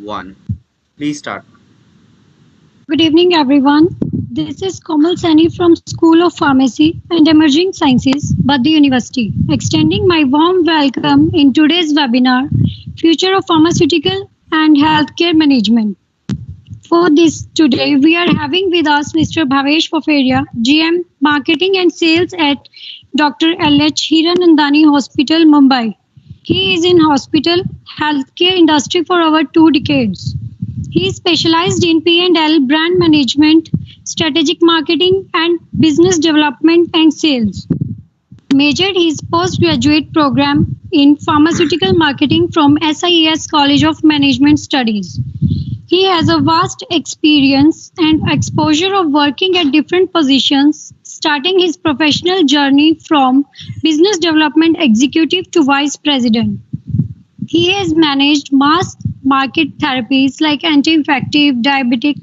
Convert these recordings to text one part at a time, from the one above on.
1. Please start. Good evening, everyone. This is Komal Sani from School of Pharmacy and Emerging Sciences, Baddi University, extending my warm welcome in today's webinar, Future of Pharmaceutical and Healthcare Management. For this today, we are having with us Mr. Bhavesh Pofaria, GM Marketing and Sales at Dr. LH Hiranandani Hospital, Mumbai. He is in hospital healthcare industry for over 2 decades. He is specialized in P&L, brand management, strategic marketing, and business development and sales. Majored his postgraduate program in pharmaceutical marketing from SIES College of Management Studies. He has a vast experience and exposure of working at different positions, starting his professional journey from business development executive to vice president. He has managed mass market therapies like anti-infective, diabetes,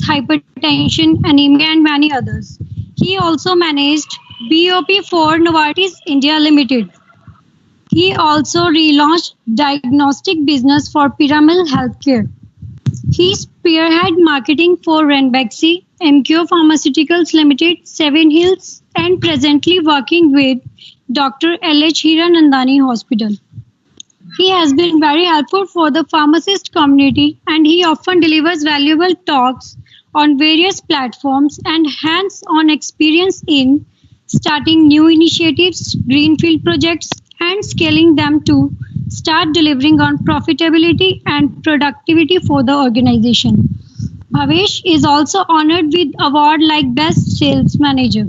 hypertension, anemia, and many others. He also managed BOP for Novartis India Limited. He also relaunched diagnostic business for Piramal Healthcare. He spearhead marketing for Ranbaxy, MQ Pharmaceuticals Limited, Seven Hills, and presently working with Dr. LH Hiranandani Hospital. He has been very helpful for the pharmacist community and he often delivers valuable talks on various platforms and hands-on experience in starting new initiatives, greenfield projects, and scaling them to start delivering on profitability and productivity for the organization. Bhavesh is also honored with award like Best Sales Manager.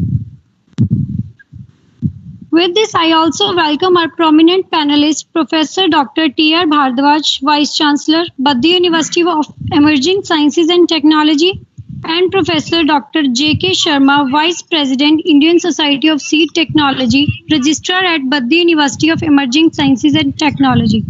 With this, I also welcome our prominent panelist, Professor Dr. T.R. Bhardwaj, Vice Chancellor, Baddi University of Emerging Sciences and Technology, and Professor Dr. J.K. Sharma, Vice President, Indian Society of Seed Technology, Registrar at Baddi University of Emerging Sciences and Technology,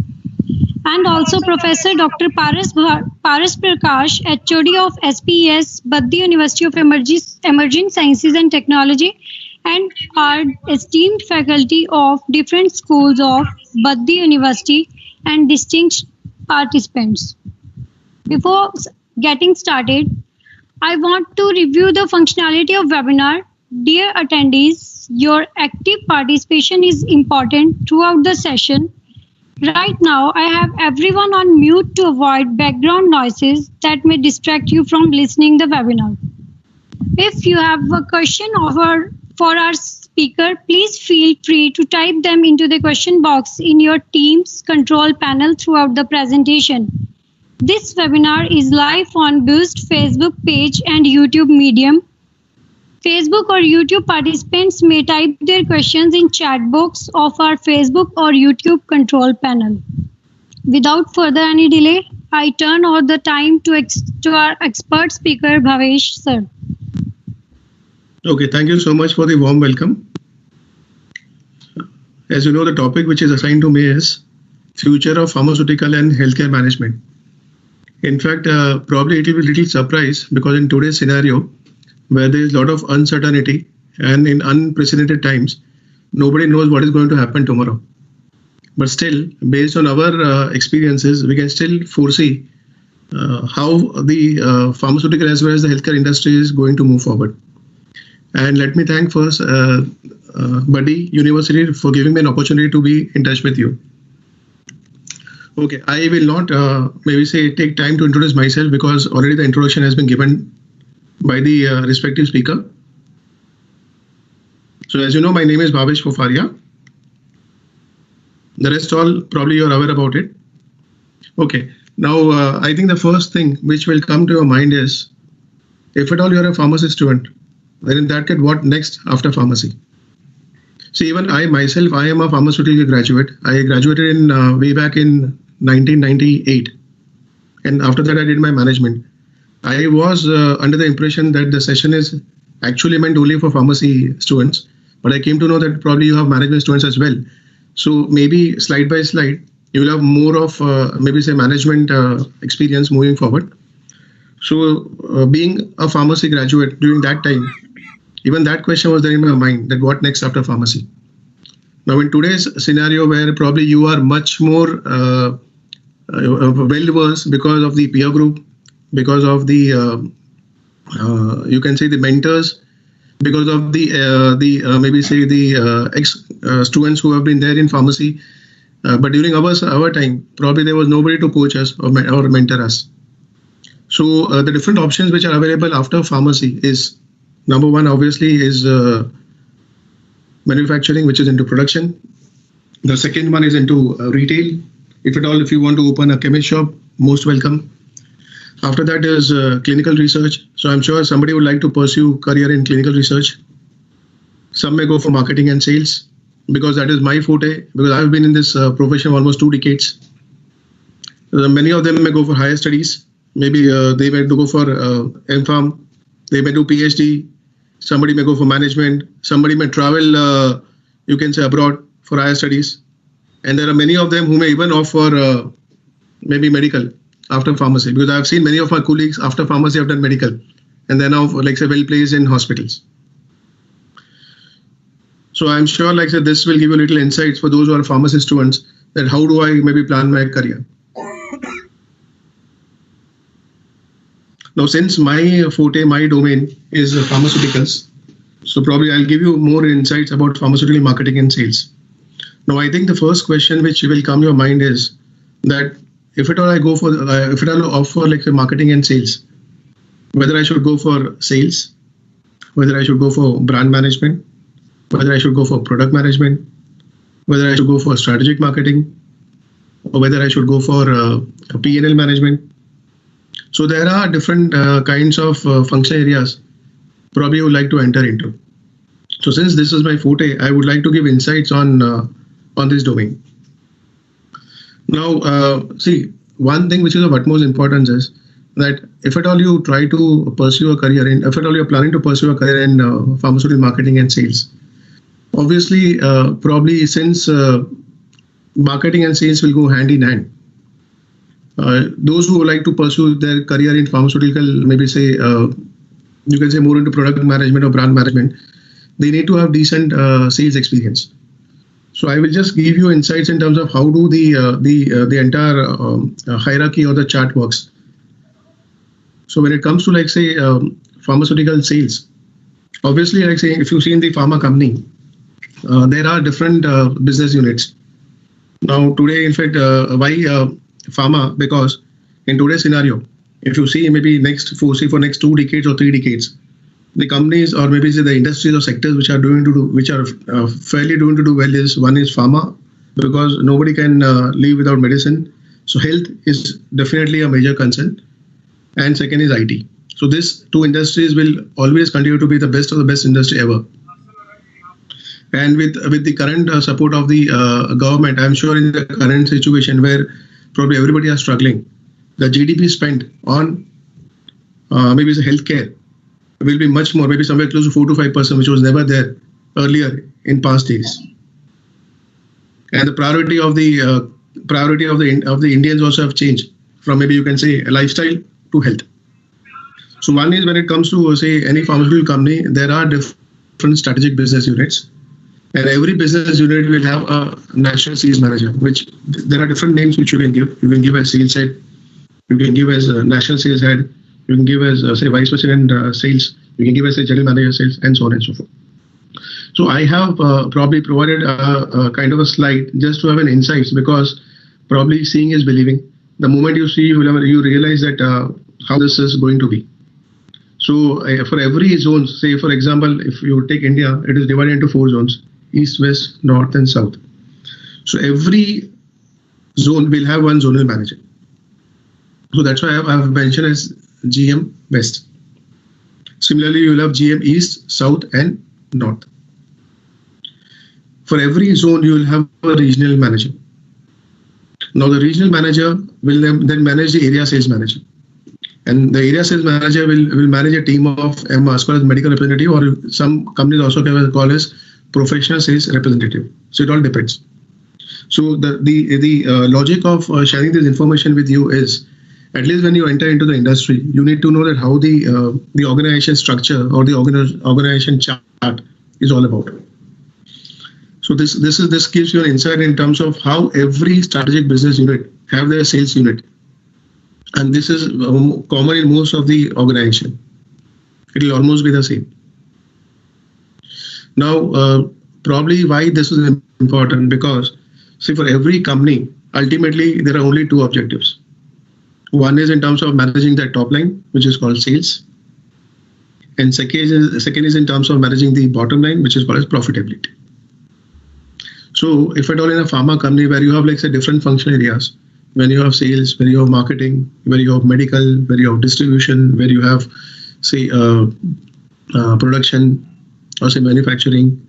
and also Professor Dr. Paras Prakash, HOD of SPES, Baddi University of Emerging Sciences and Technology, and our esteemed faculty of different schools of Baddi University and distinguished participants. Before getting started, I want to review the functionality of webinar. Dear attendees, your active participation is important throughout the session. Right now, I have everyone on mute to avoid background noises that may distract you from listening the webinar. If you have a question for our speaker, please feel free to type them into the question box in your Teams control panel throughout the presentation. This webinar is live on Boost Facebook page and YouTube Medium. Facebook or YouTube participants may type their questions in chat box of our Facebook or YouTube control panel. Without further any delay, I turn over the time to our expert speaker, Bhavesh, sir. Okay, thank you so much for the warm welcome. As you know, the topic which is assigned to me is Future of Pharmaceutical and Healthcare Management. In fact, probably it will be a little surprise because in today's scenario, where there is a lot of uncertainty and in unprecedented times, nobody knows what is going to happen tomorrow. But still, based on our experiences, we can still foresee how the pharmaceutical as well as the healthcare industry is going to move forward. And let me thank first Baddi University for giving me an opportunity to be in touch with you. Okay, I will not take time to introduce myself because already the introduction has been given by the respective speaker. So as you know, my name is Bhavesh Pofaria. The rest all probably you're aware about it. Okay, now I think the first thing which will come to your mind is, if at all you're a pharmacy student, then in that case, what next after pharmacy? See, even I myself, I am a pharmaceutical graduate. I graduated in way back in 1998. And after that, I did my management. I was under the impression that the session is actually meant only for pharmacy students. But I came to know that probably you have management students as well. So maybe slide by slide, you will have more of management experience moving forward. So being a pharmacy graduate during that time, even that question was there in my mind, that what next after pharmacy? Now in today's scenario where probably you are much more well versed because of the peer group, because of the you can say the mentors, because of the maybe say the ex students who have been there in pharmacy. But during our time, probably there was nobody to coach us or mentor us. So the different options which are available after pharmacy is, number one, obviously, is manufacturing, which is into production. The second one is into retail. If at all, if you want to open a chemist shop, most welcome. After that is clinical research. So I'm sure somebody would like to pursue career in clinical research. Some may go for marketing and sales, because that is my forte, because I've been in this profession almost 2 decades. Many of them may go for higher studies. Maybe they may go for MPharm, they may do PhD, somebody may go for management, somebody may travel, you can say, abroad for higher studies. And there are many of them who may even opt for maybe medical after pharmacy, because I've seen many of my colleagues after pharmacy have done medical, and they're now, like say, well placed in hospitals. So I'm sure, like I said, this will give you a little insights for those who are pharmacy students, that how do I maybe plan my career. Now, since my forte, my domain is pharmaceuticals, so probably I'll give you more insights about pharmaceutical marketing and sales. Now, I think the first question which will come to your mind is that if at all I go for, if at all offer like marketing and sales, whether I should go for sales, whether I should go for brand management, whether I should go for product management, whether I should go for strategic marketing, or whether I should go for P&L management. So there are different kinds of function areas probably you would like to enter into. So since this is my forte, I would like to give insights on this domain. Now, see, one thing which is of utmost importance is that if at all you try to pursue a career in, if at all you're planning to pursue a career in pharmaceutical marketing and sales, obviously, probably since marketing and sales will go hand in hand, those who would like to pursue their career in pharmaceutical, maybe say, you can say more into product management or brand management, they need to have decent sales experience. So I will just give you insights in terms of how do the entire hierarchy or the chart works. So when it comes to, like say, pharmaceutical sales, obviously, like say, if you see in the pharma company, there are different business units. Now today, in fact, why pharma? Because in today's scenario, if you see maybe for next 2 decades or 3 decades, the companies or maybe say the industries or sectors which are fairly doing to do well is, one is pharma, because nobody can live without medicine. So health is definitely a major concern, and second is IT. So these 2 industries will always continue to be the best of the best industry ever. And with the current support of the government, I'm sure in the current situation where probably everybody are struggling, the GDP spent on maybe the healthcare will be much more, maybe somewhere close to 4 to 5%, which was never there earlier in past days. And the priority of the Indians also have changed from, maybe you can say, lifestyle to health. So one is when it comes to, say, any pharmaceutical company, there are different strategic business units. And every business unit will have a national sales manager, which there are different names which you can give. You can give as sales head, you can give as national sales head, you can give as say vice president sales, you can give as a general manager sales, and so on and so forth. So I have probably provided a kind of a slide just to have an insights, because probably seeing is believing. The moment you see, you realize that how this is going to be. So for every zone, say for example, if you take India, it is divided into 4 zones: East, West, North, and South. So every zone will have one zonal manager. So that's why I have mentioned as GM West. Similarly, you will have GM East, South, and North. For every zone, you will have a regional manager. Now, the regional manager will then manage the area sales manager. And the area sales manager will manage a team of as well as medical representative, or some companies also call as professional sales representative. So it all depends. So the logic of sharing this information with you is, at least when you enter into the industry, you need to know that how the organization structure or the organization chart is all about. So this gives you an insight in terms of how every strategic business unit have their sales unit, and this is common in most of the organization. It will almost be the same. Now, probably why this is important, because see, for every company, ultimately there are only two objectives. One is in terms of managing that top line, which is called sales, and second is in terms of managing the bottom line, which is called as profitability. So if at all in a pharma company where you have like say different functional areas, when you have sales, where you have marketing, where you have medical, where you have distribution, where you have say production or say manufacturing,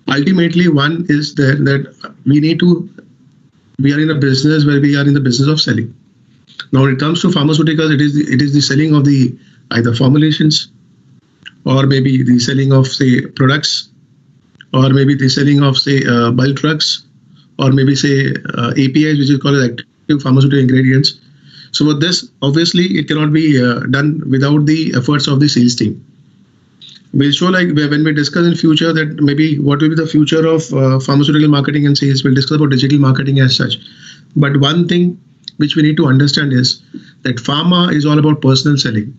ultimately one is there that we are in a business where we are in the business of selling. Now when it comes to pharmaceuticals, it is the selling of the either formulations, or maybe the selling of say products, or maybe the selling of say bulk drugs, or maybe say APIs, which is called as active pharmaceutical ingredients. So with this, obviously it cannot be done without the efforts of the sales team. We'll show like when we discuss in future that maybe what will be the future of pharmaceutical marketing and sales. We'll discuss about digital marketing as such. But one thing which we need to understand is that pharma is all about personal selling,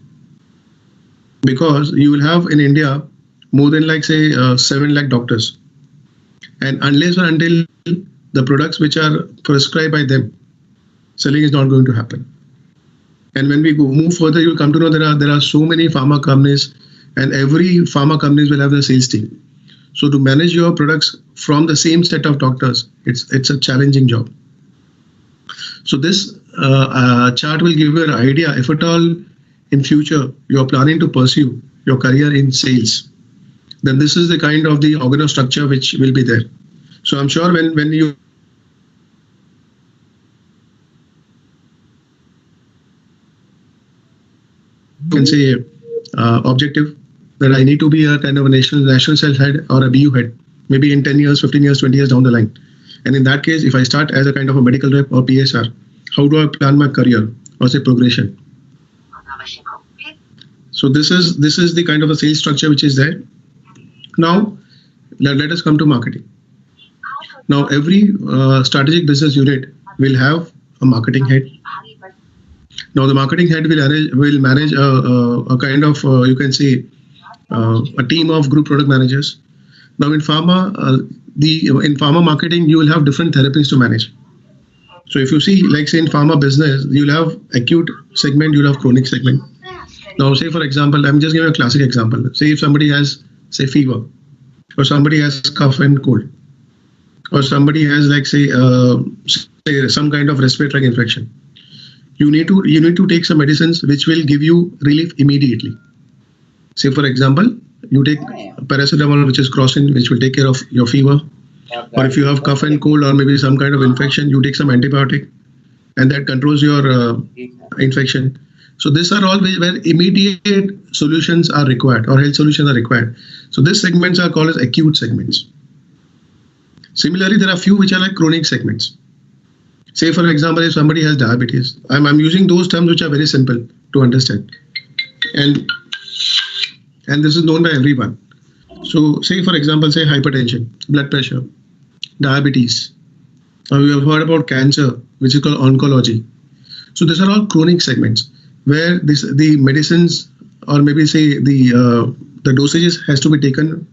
because you will have in India more than like say 7 lakh doctors, and unless or until the products which are prescribed by them, selling is not going to happen. And when we move further, you'll come to know there are so many pharma companies, and every pharma companies will have their sales team. So to manage your products from the same set of doctors, it's a challenging job. So this chart will give you an idea if at all in future you are planning to pursue your career in sales, then this is the kind of the organo structure which will be there. So I'm sure when you can say objective that I need to be a kind of a national sales head or a BU head, maybe in 10 years, 15 years, 20 years down the line. And in that case, if I start as a kind of a medical rep or PSR, how do I plan my career or say progression? So this is the kind of a sales structure which is there. Now, let us come to marketing. Now, every strategic business unit will have a marketing head. Now, the marketing head will manage a kind of, you can say, a team of group product managers. Now, in pharma, in pharma marketing, you will have different therapies to manage. So if you see, like say in pharma business, you'll have acute segment, you'll have chronic segment. Now, say for example, I'm just giving a classic example. Say if somebody has, say, fever, or somebody has cough and cold, or somebody has like say some kind of respiratory infection, you need to take some medicines which will give you relief immediately. Say for example, you take paracetamol, which is Crocin, which will take care of your fever. Or if you have cough and cold or maybe some kind of infection, you take some antibiotic, and that controls your infection. So these are all where immediate solutions are required or health solutions are required. So these segments are called as acute segments. Similarly, there are few which are like chronic segments. Say for example, if somebody has diabetes, I'm using those terms which are very simple to understand, and this is known by everyone. So say for example, say hypertension, blood pressure, diabetes. Now you have heard about cancer, which is called oncology. So these are all chronic segments where the medicines or maybe say the dosages has to be taken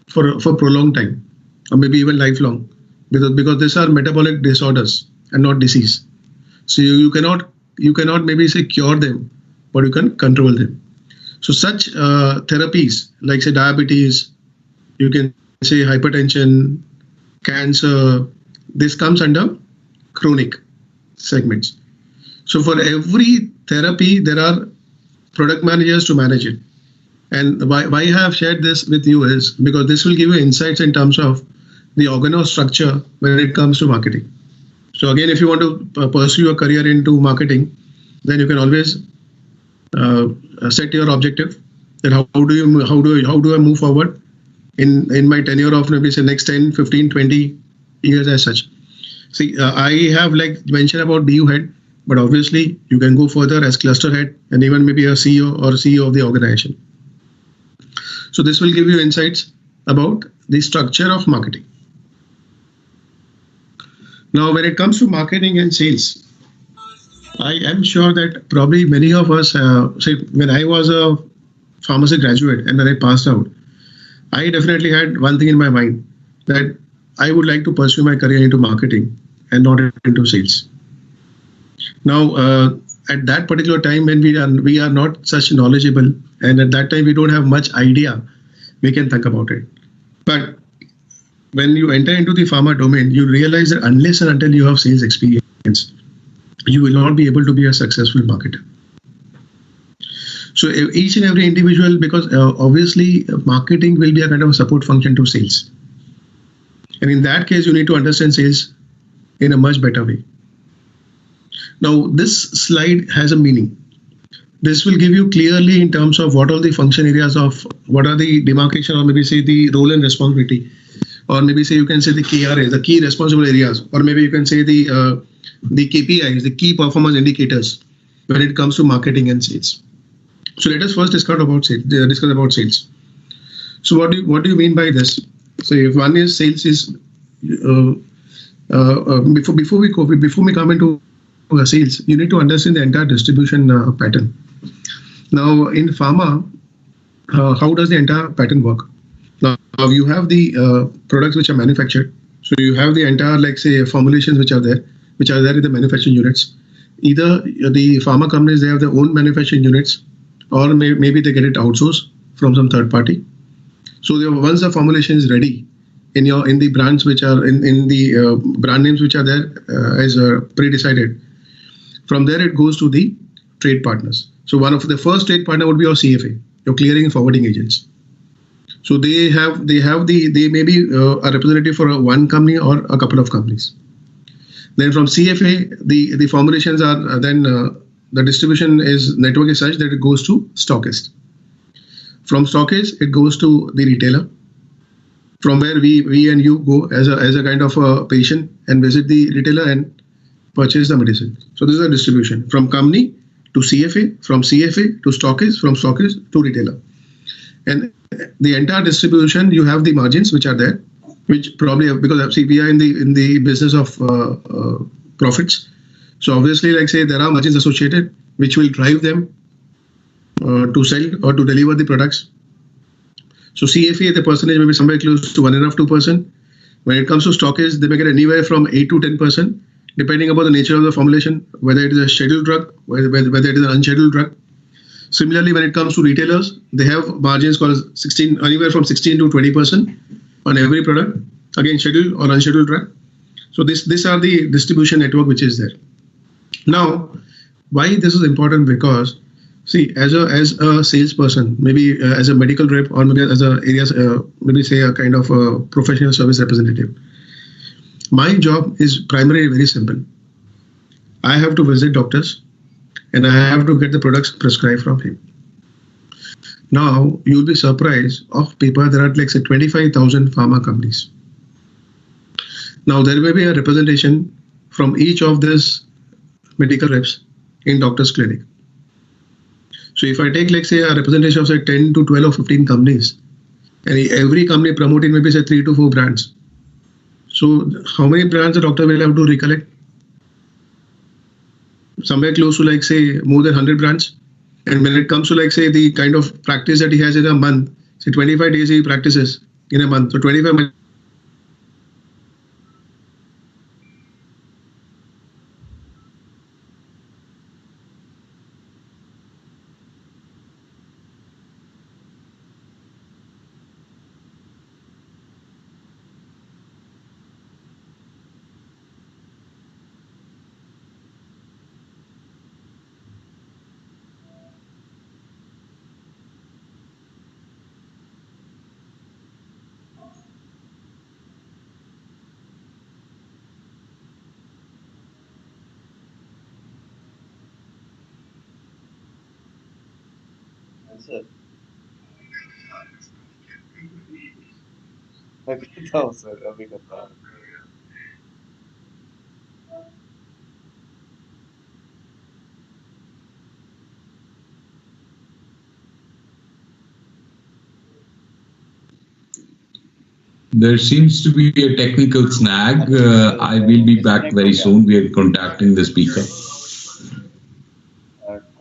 for prolonged time or maybe even lifelong, because these are metabolic disorders and not disease. So you cannot maybe say cure them, but you can control them. So such therapies like say diabetes, you can say hypertension, cancer, this comes under chronic segments. So for every therapy, there are product managers to manage it. And why I have shared this with you is because this will give you insights in terms of the organo structure when it comes to marketing. So again, if you want to pursue a career into marketing, then you can always set your objective. That how do I move forward in my tenure of maybe say next 10, 15, 20 years as such. See, I have like mentioned about BU head, but obviously you can go further as cluster head and even maybe a CEO or CEO of the organization. So this will give you insights about the structure of marketing. Now, when it comes to marketing and sales, I am sure that probably many of us, say, when I was a pharmacy graduate and when I passed out, I definitely had one thing in my mind that I would like to pursue my career into marketing and not into sales. Now, at that particular time when we are not such knowledgeable, and at that time we don't have much idea, we can think about it. But when you enter into the pharma domain, you realize that unless and until you have sales experience, you will not be able to be a successful marketer. So each and every individual, because obviously marketing will be a kind of a support function to sales. And in that case, you need to understand sales in a much better way. Now, this slide has a meaning. This will give you clearly in terms of what are the function areas of what are the demarcation, or maybe say the role and responsibility, or maybe say you can say the KRA, the key responsible areas, or maybe you can say the KPIs, the key performance indicators when it comes to marketing and sales. So let us first discuss about sales. So what do you mean by this? So if one is sales is before we come into sales, you need to understand the entire distribution pattern. Now in pharma, how does the entire pattern work? Now you have the products which are manufactured. So you have the entire, like say, formulations which are there in the manufacturing units. Either the pharma companies, they have their own manufacturing units, or maybe they get it outsourced from some third party. So once the formulation is ready in the brands which are in the brand names which are there as pre-decided, from there it goes to the trade partners. So one of the first trade partner would be your CFA, your clearing and forwarding agents. So they may be a representative for one company or a couple of companies. Then from CFA, the formulations are then the distribution network is such that it goes to stockist. From stockist, it goes to the retailer, from where we and you go as a kind of a patient and visit the retailer and purchase the medicine. So this is a distribution from company to CFA, from CFA to stockist, from stockist to retailer. And the entire distribution, you have the margins which are there, which probably because see, we are in the business of profits. So obviously, like say, there are margins associated which will drive them to sell or to deliver the products. So CFA, the percentage may be somewhere close to 1.5–2%. When it comes to stockists, they may get anywhere from 8–10%, depending upon the nature of the formulation, whether it is a scheduled drug, whether it is an unscheduled drug. Similarly, when it comes to retailers, they have margins called anywhere from 16–20% on every product, again scheduled or unscheduled drug. So these are the distribution network which is there. Now, why this is important? Because see, as a salesperson, maybe as a medical rep, or maybe as a maybe say a kind of a professional service representative, my job is primarily very simple. I have to visit doctors and I have to get the products prescribed from him. Now, you'll be surprised of people. There are like say 25,000 pharma companies. Now, there may be a representation from each of these medical reps in doctor's clinic. So if I take like say a representation of say 10 to 12 or 15 companies, and every company promoting maybe say 3 to 4 brands. So how many brands the doctor will have to recollect? Somewhere close to like say more than 100 brands. And when it comes to like say the kind of practice that he has in a month, say 25 days he practices in a month. So 25 Sir, मैं करता हूँ sir, अभी करता हूँ. There seems to be a technical snag. I will be back very soon. We are contacting the speaker.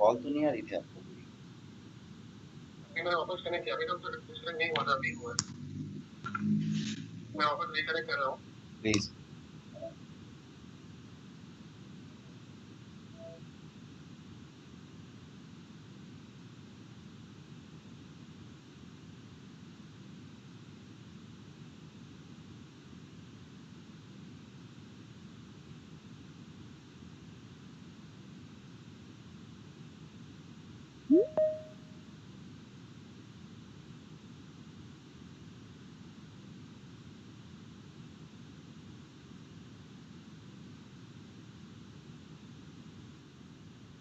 Call तो नहीं आ रही थी आपको? मैंने वापस कनेक्ट किया, अभी तो डिस्कनेक्ट नहीं हुआ था, अभी हुआ है। मैं वापस रिकनेक्ट कर रहा हूँ। Please.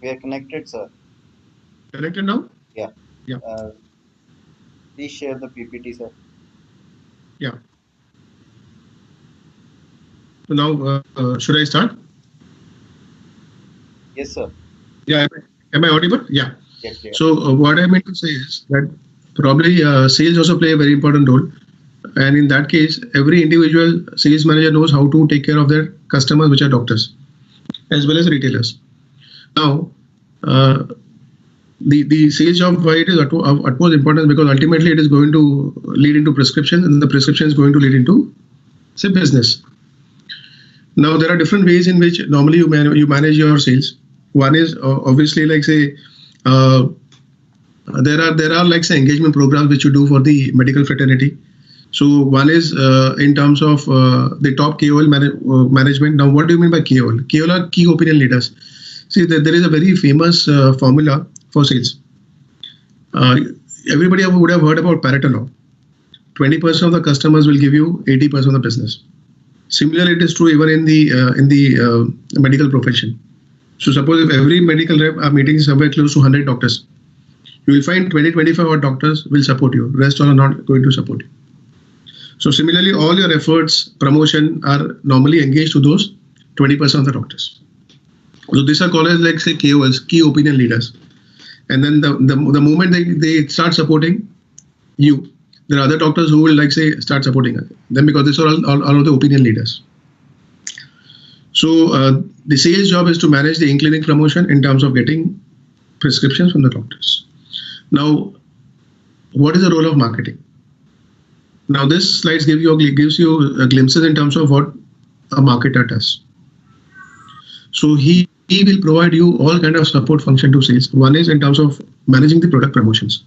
We are connected, sir. Connected now? Yeah. Yeah. Please share the PPT, sir. Yeah. So now, should I start? Yes, sir. Yeah. Am I audible? Yeah. Yes, yes. So what I meant to say is that probably sales also play a very important role. And in that case, every individual sales manager knows how to take care of their customers, which are doctors, as well as retailers. Now, the sales job, why it is utmost important, because ultimately it is going to lead into prescription, and the prescription is going to lead into, say, business. Now, there are different ways in which normally you manage your sales. One is obviously, like, say, there are like, say, engagement programs which you do for the medical fraternity. So one is in terms of the top KOL management. Now, what do you mean by KOL? KOL are key opinion leaders. See, there is a very famous formula for sales. Everybody would have heard about Pareto law. 20% of the customers will give you 80% of the business. Similarly, it is true even in the medical profession. So suppose if every medical rep are meeting somewhere close to 100 doctors, you will find 20-25 doctors will support you. Rest all are not going to support you. So similarly, all your efforts, promotion are normally engaged to those 20% of the doctors. So these are called as, like, say, KOLs, key opinion leaders. And then the moment they start supporting you, there are other doctors who will, like, say, start supporting them, because these are all of the opinion leaders. So the sales job is to manage the in-clinic promotion in terms of getting prescriptions from the doctors. Now, what is the role of marketing? Now, this slide gives you glimpses in terms of what a marketer does. So he will provide you all kind of support function to sales. One is in terms of managing the product promotions.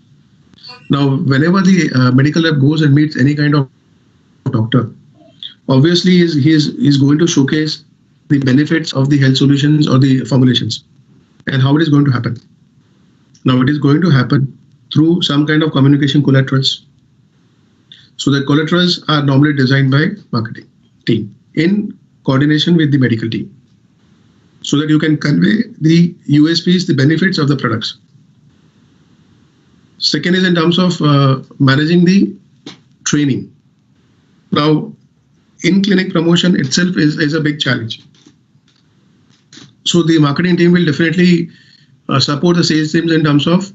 Now, whenever the medical rep goes and meets any kind of doctor, obviously he is going to showcase the benefits of the health solutions or the formulations, and how it is going to happen. Now, it is going to happen through some kind of communication collaterals. So the collaterals are normally designed by marketing team in coordination with the medical team, so that you can convey the USPs, the benefits of the products. Second is in terms of managing the training. Now, in-clinic promotion itself is a big challenge. So the marketing team will definitely support the sales teams in terms of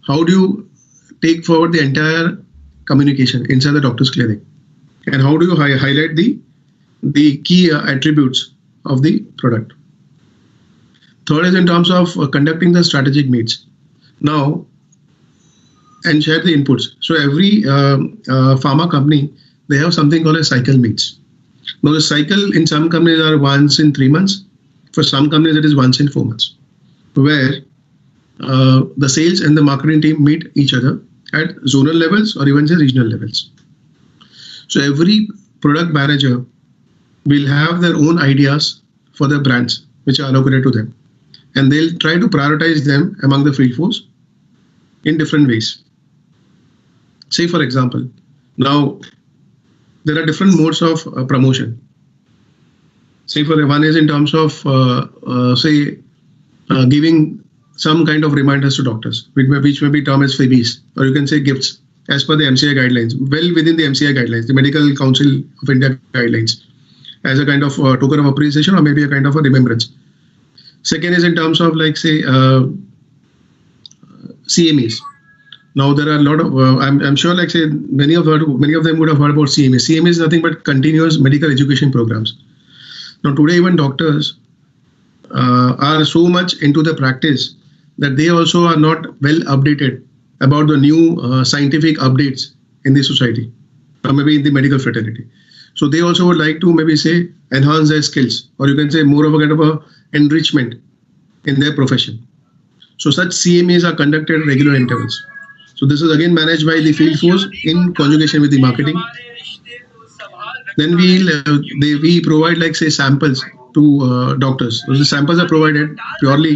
how do you take forward the entire communication inside the doctor's clinic, and how do you highlight the key attributes of the product. Third is in terms of conducting the strategic meets. Now, and share the inputs. So every pharma company, they have something called a cycle meets. Now, the cycle in some companies are once in 3 months. For some companies, it is once in 4 months, where the sales and the marketing team meet each other at zonal levels or even say regional levels. So every product manager will have their own ideas for their brands, which are allocated to them, and they'll try to prioritize them among the field force in different ways. Say, for example, now there are different modes of promotion. Say, for one is in terms of giving some kind of reminders to doctors, which may be termed as freebies, or you can say gifts, as per the MCI guidelines, well within the MCI guidelines, the Medical Council of India guidelines, as a kind of token of appreciation or maybe a kind of a remembrance. Second is in terms of, like, say, CMEs. Now there are a lot of I'm sure like say many of them would have heard about CMA. CMA is nothing but continuous medical education programs. Now today even doctors are so much into the practice that they also are not well updated about the new scientific updates in the society or maybe in the medical fraternity. So they also would like to maybe say enhance their skills, or you can say more of a kind of a enrichment in their profession. So such CMAs are conducted at regular intervals. So this is again managed by the field force in conjugation with the marketing. Then we provide like say samples to doctors. So the samples are provided purely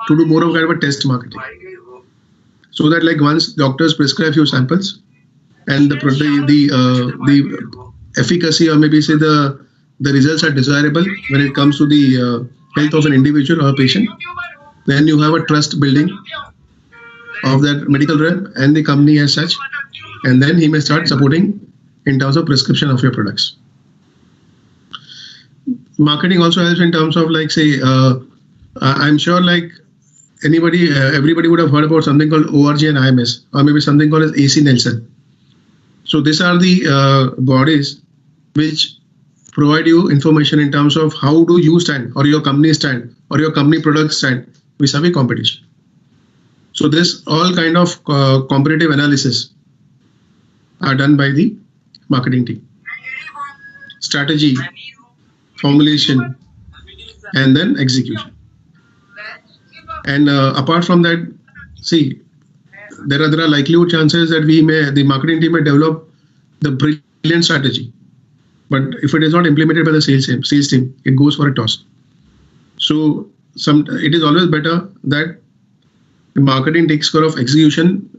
to do more of kind of a test marketing. So that like once doctors prescribe few samples and the efficacy or maybe say the results are desirable when it comes to the health of an individual or a patient, then you have a trust building of that medical rep and the company as such, and then he may start supporting in terms of prescription of your products. Marketing also helps in terms of like say I'm sure like everybody would have heard about something called ORG and IMS, or maybe something called as AC Nielsen. So these are the bodies which provide you information in terms of how do you stand, or your company stand, or your company products stand vis-a-vis competition. So this all kind of comparative analysis are done by the marketing team. Strategy, formulation, and then execution. And apart from that, see, there are likelihood chances that the marketing team may develop the brilliant strategy, but if it is not implemented by the sales team, it goes for a toss. So it is always better that the marketing takes care of execution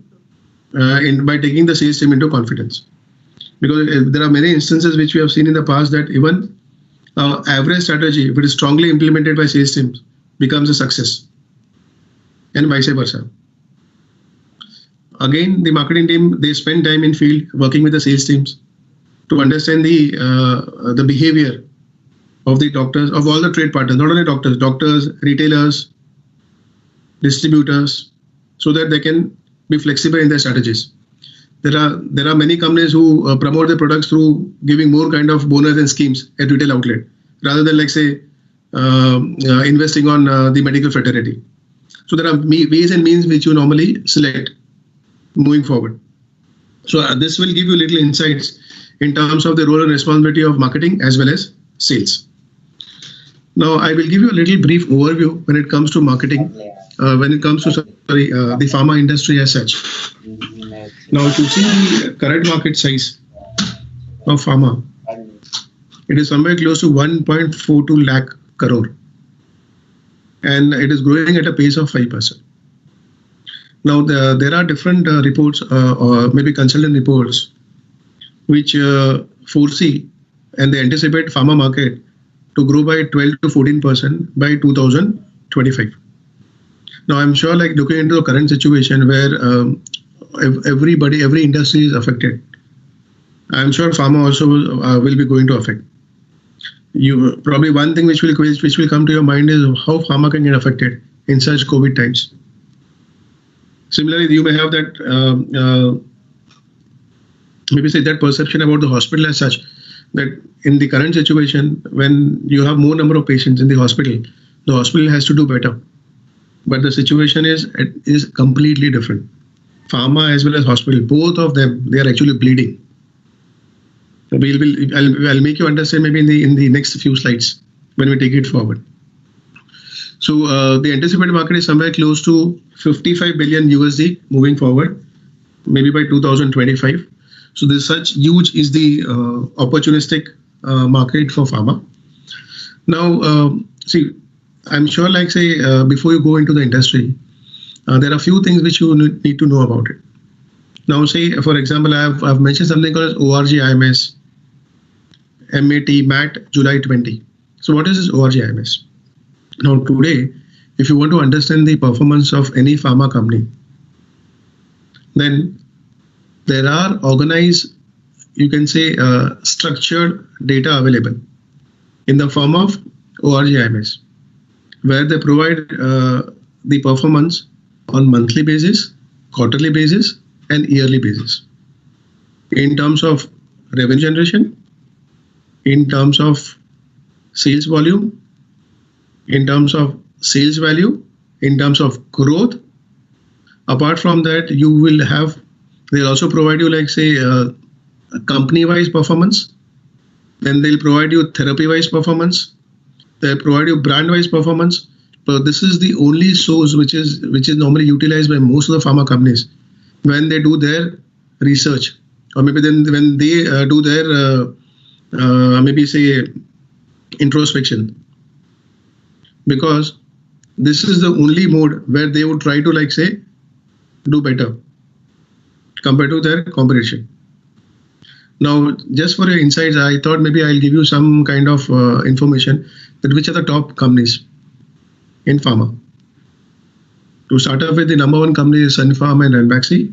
by taking the sales team into confidence, because there are many instances which we have seen in the past that even average strategy, if it is strongly implemented by sales teams, becomes a success, and vice versa. Again, the marketing team, they spend time in field working with the sales teams to understand the behavior of the doctors, of all the trade partners, not only doctors, retailers, distributors, so that they can be flexible in their strategies. There are many companies who promote their products through giving more kind of bonus and schemes at retail outlet, rather than like say investing on the medical fraternity. So there are ways and means which you normally select moving forward. So this will give you little insights in terms of the role and responsibility of marketing as well as sales. Now I will give you a little brief overview when it comes to marketing, when it comes to the pharma industry as such. Now to see the current market size of pharma, it is somewhere close to 1.42 lakh crore, and it is growing at a pace of 5%. Now there are different reports or maybe consultant reports which foresee and they anticipate pharma market to grow by 12 to 14% by 2025. Now I'm sure like looking into the current situation where every industry is affected, I'm sure pharma also will be going to affect. You probably one thing which will come to your mind is how pharma can get affected in such COVID times. Similarly, you may have that maybe say that perception about the hospital as such, that in the current situation when you have more number of patients in the hospital has to do better. But the situation is completely different. Pharma as well as hospital, both of them, they are actually bleeding. I'll make you understand maybe in the next few slides when we take it forward. So the anticipated market is somewhere close to $55 billion USD moving forward, maybe by 2025. So this such huge is the opportunistic market for pharma. Now, see, I'm sure like say before you go into the industry, there are a few things which you need to know about it. Now say, for example, I've mentioned something called ORG IMS, MAT, July 20. So what is this ORG IMS? Now today, if you want to understand the performance of any pharma company, then there are organized, you can say structured data available in the form of ORG IMS, where they provide the performance on monthly basis, quarterly basis, and yearly basis. In terms of revenue generation, in terms of sales volume, in terms of sales value, in terms of growth. Apart from that, you will have, they'll also provide you like say a company-wise performance. Then they'll provide you therapy-wise performance. They'll provide you brand-wise performance. But this is the only source which is normally utilized by most of the pharma companies when they do their research, or maybe then when they do their maybe say introspection, because this is the only mode where they would try to like say do better compared to their competition. Now, just for your insights, I thought maybe I'll give you some kind of information that which are the top companies in pharma. To start off with, the number one company is Sun Pharma and Ranbaxy.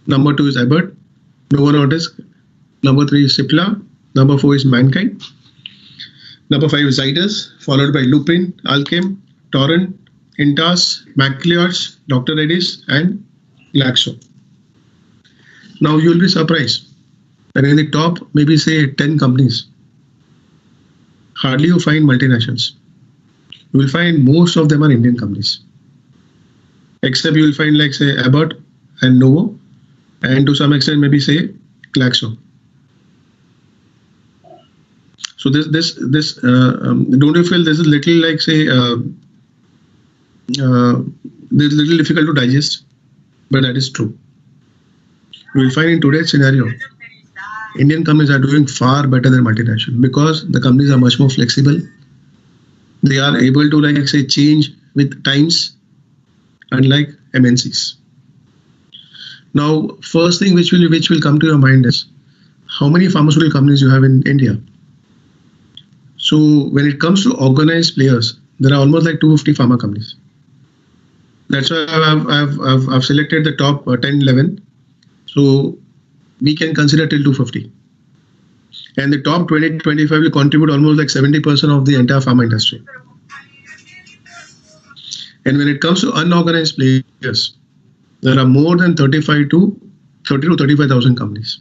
Number two is Abbott, Novo Nordisk. Number three is Cipla. Number four is Mankind. Number five is Zydus, followed by Lupin, Alkem, Torrent, Intas, McLeod, Dr. Reddy's, and Glaxo. Now you will be surprised that in the top, maybe say 10 companies, hardly you find multinationals. You will find most of them are Indian companies, except you will find like say Abbott and Novo, and to some extent maybe say Glaxo. So don't you feel this is little like say this is little difficult to digest, but that is true. You will find in today's scenario, Indian companies are doing far better than multinational because the companies are much more flexible. They are able to like say change with times, unlike MNCs. Now, first thing which will come to your mind is how many pharmaceutical companies you have in India. So when it comes to organized players, there are almost like 250 pharma companies. That's why I've selected the top 10, 11. So we can consider till 250. And the top 20, 25 will contribute almost like 70% of the entire pharma industry. And when it comes to unorganized players, there are more than 30 to 35,000 companies.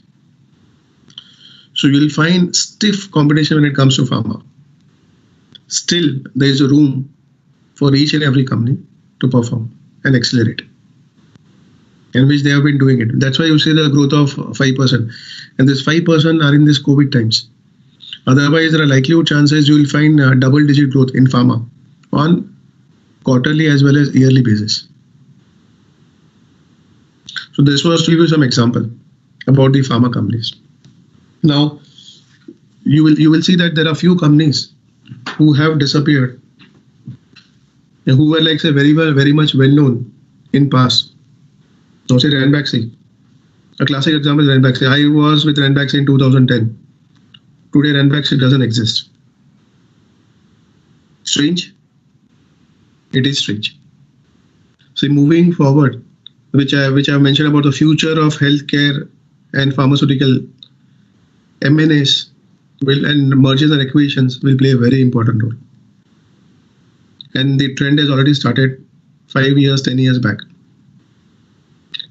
So you'll find stiff competition when it comes to pharma. Still, there is a room for each and every company to perform and accelerate, in which they have been doing it. That's why you see the growth of 5%. And this 5% are in this COVID times. Otherwise, there are likely chances you will find double-digit growth in pharma on quarterly as well as yearly basis. So this was to give you some example about the pharma companies. Now, you will see that there are few companies who have disappeared, and who were like say very much well known in past. Now say Ranbaxy. A classic example is Ranbaxy. I was with Ranbaxy in 2010. Today Ranbaxy doesn't exist. Strange? It is strange. So moving forward, which I mentioned about the future of healthcare and pharmaceutical, M&As and mergers and acquisitions will play a very important role. And the trend has already started 5 years, 10 years back.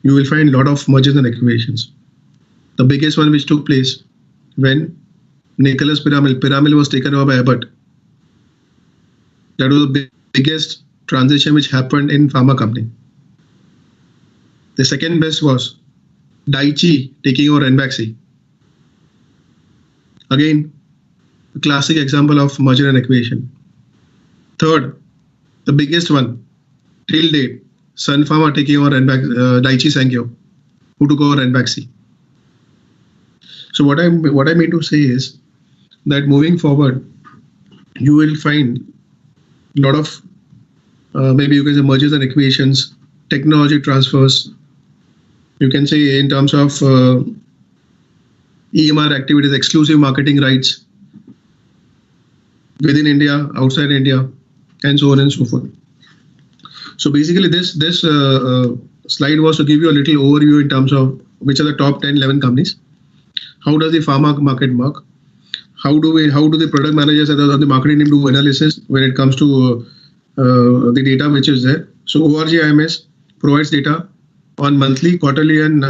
You will find a lot of mergers and acquisitions. The biggest one which took place when Nicholas Piramal was taken over by Abbott. That was the biggest transition which happened in pharma company. The second best was Daiichi taking over Ranbaxy. Again, a classic example of merger and acquisition. Third, the biggest one till date, Sun Pharma taking over Daiichi Sankyo, who took over Ranbaxy. So what I mean to say is that moving forward, you will find a lot of maybe you can say mergers and acquisitions, technology transfers. You can say in terms of EMR activities, exclusive marketing rights within India, outside India, and so on and so forth. So basically this slide was to give you a little overview in terms of which are the top 10, 11 companies. How does the pharma market work? How do the product managers and the marketing team do analysis when it comes to the data which is there? So ORG IMS provides data on monthly, quarterly, and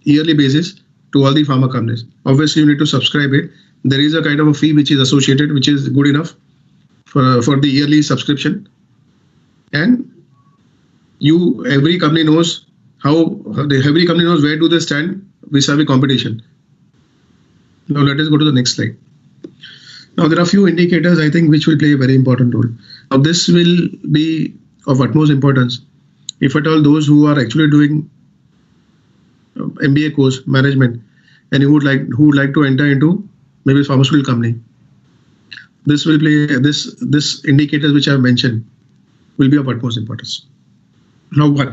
yearly basis to all the pharma companies. Obviously, you need to subscribe it. There is a kind of a fee which is associated, which is good enough for the yearly subscription. And every company knows every company knows where do they stand vis-a-vis competition. Now let us go to the next slide. Now there are a few indicators I think which will play a very important role. Now this will be of utmost importance if at all those who are actually doing MBA course management and who would like to enter into maybe a pharmaceutical company. This will play this indicators which I have mentioned will be of utmost importance. Now what?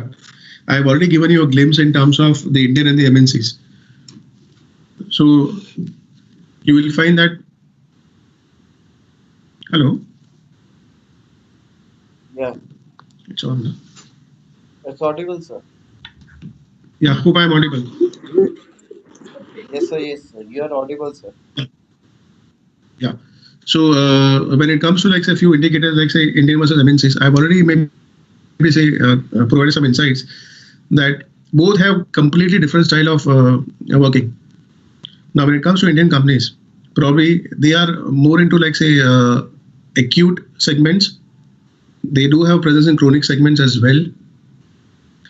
I have already given you a glimpse in terms of the Indian and the MNCs. So you will find that. Hello. Yeah, It's on. it's audible, sir. Yeah, hope I am audible. Yes, sir. Yes, sir. You are audible, sir. Yeah. So when it comes to like say a few indicators like say Indian versus MNCs, I've already provided some insights that both have completely different style of working. Now when it comes to Indian companies, probably they are more into like say acute segments. They do have presence in chronic segments as well.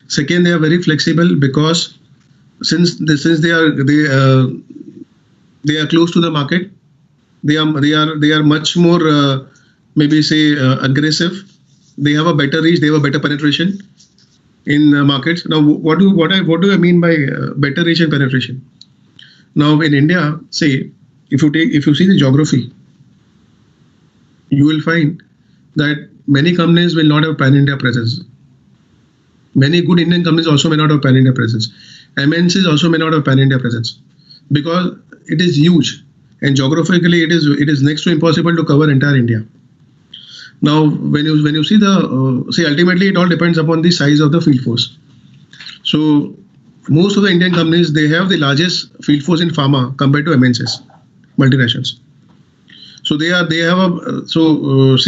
Second, they are very flexible because since they are close to the market, they are much more maybe say aggressive. They have a better reach. They have a better penetration in markets. Now, what do I mean by better reach and penetration? Now, in India, say if you see the geography, you will find that many companies will not have pan-India presence. Many good Indian companies also may not have pan-India presence. MNCs also may not have pan-India presence because it is huge and geographically it is next to impossible to cover entire India. Now, when you see ultimately it all depends upon the size of the field force. So most of the Indian companies, they have the largest field force in pharma compared to MNCs, multinationals. So say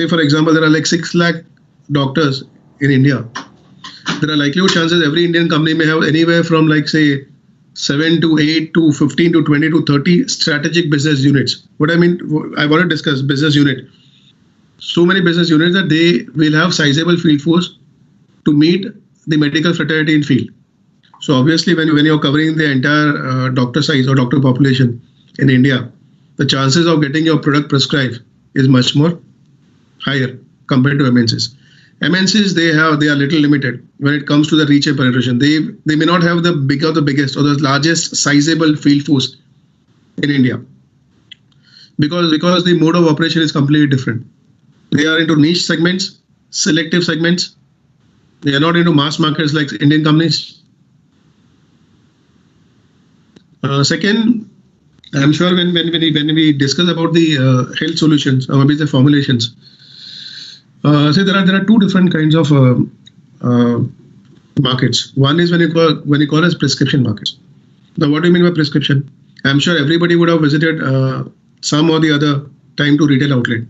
for example, there are like 6 lakh doctors in India. There are likelihood chances every Indian company may have anywhere from like say 7 to 8 to 15 to 20 to 30 strategic business units. What I mean, I want to discuss business unit. So many business units that they will have sizable field force to meet the medical fraternity in field. So obviously when you're covering the entire doctor size or doctor population in India, the chances of getting your product prescribed is much more higher compared to MNCs. MNCs, they are little limited when it comes to the reach and penetration. They may not have the biggest or the largest sizable field force in India because the mode of operation is completely different. They are into niche segments, selective segments. They are not into mass markets like Indian companies. Second, I'm sure when we discuss about the health solutions or maybe the formulations, say there are 2 different kinds of markets. One is when you call as prescription markets. Now, what do you mean by prescription? I'm sure everybody would have visited some or the other time to retail outlet,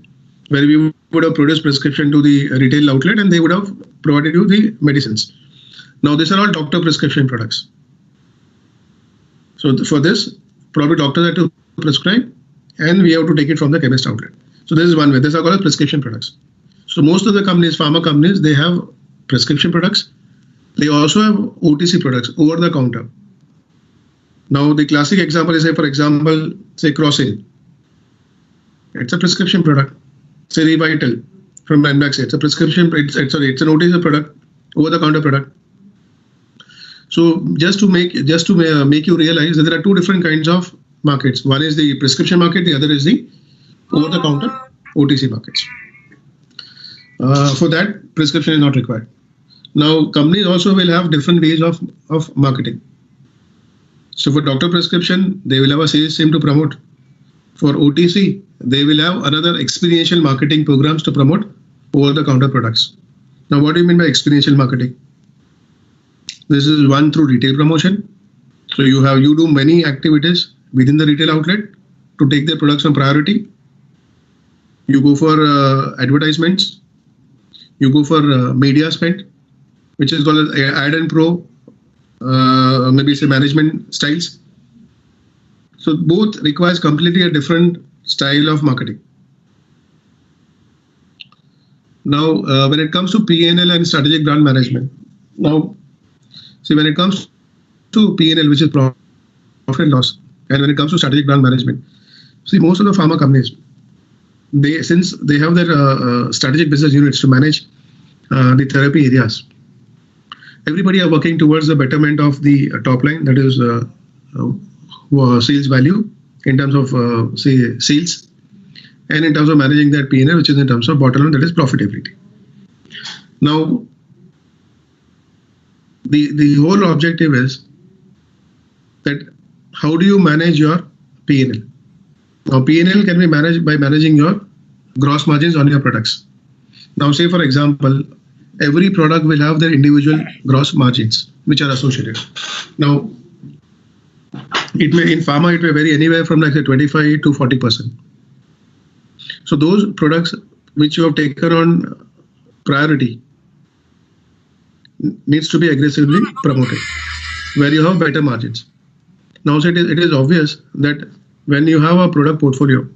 where we would have produced prescription to the retail outlet and they would have provided you the medicines. Now, these are all doctor prescription products. So for this, probably doctors have to prescribe and we have to take it from the chemist outlet. So this is one way. These are called as prescription products. So most of the companies, pharma companies, they have prescription products. They also have OTC products, over the counter. Now the classic example is say Crocin. It's a prescription product. Say Revital from Ranbaxy. It's a prescription. It's an OTC product, over the counter product. So just to make you realize that there are 2 different kinds of markets. One is the prescription market. The other is the over the counter OTC markets. For that, prescription is not required. Now, companies also will have different ways of marketing. So for doctor prescription, they will have a sales team to promote. For OTC, they will have another experiential marketing programs to promote over-the-counter products. Now, what do you mean by experiential marketing? This is one through retail promotion. So you do many activities within the retail outlet to take their products on priority. You go for advertisements. You go for media spend, which is called as ad and pro maybe say management styles. So both requires completely a different style of marketing. Now, when it comes to P&L and strategic brand management, now, see, when it comes to P&L, which is profit and loss, and when it comes to strategic brand management, see, most of the pharma companies, since they have their strategic business units to manage the therapy areas, everybody are working towards the betterment of the top line, that is sales value in terms of say sales, and in terms of managing their P&L, which is in terms of bottom line, that is profitability. Now, the whole objective is that how do you manage your P&L? Now, P&L can be managed by managing your gross margins on your products. Now, say for example, every product will have their individual gross margins which are associated. Now, it may in pharma it may vary anywhere from like say 25 to 40%. So those products which you have taken on priority needs to be aggressively promoted, where you have better margins. Now, so it is obvious that when you have a product portfolio,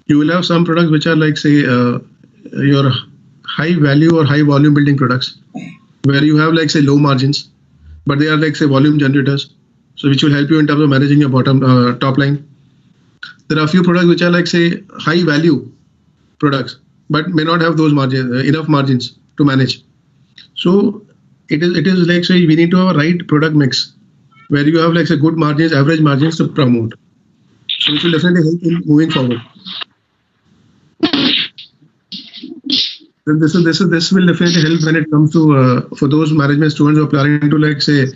you will have some products which are like say your high value or high volume building products, where you have like say low margins, but they are like say volume generators, so which will help you in terms of managing your bottom top line. There are a few products which are like say high value products, but may not have those margins, enough margins to manage. So it is like say we need to have a right product mix where you have like say good margins, average margins to promote. So which will definitely help in moving forward. This will definitely help when it comes to for those management students who are planning to like say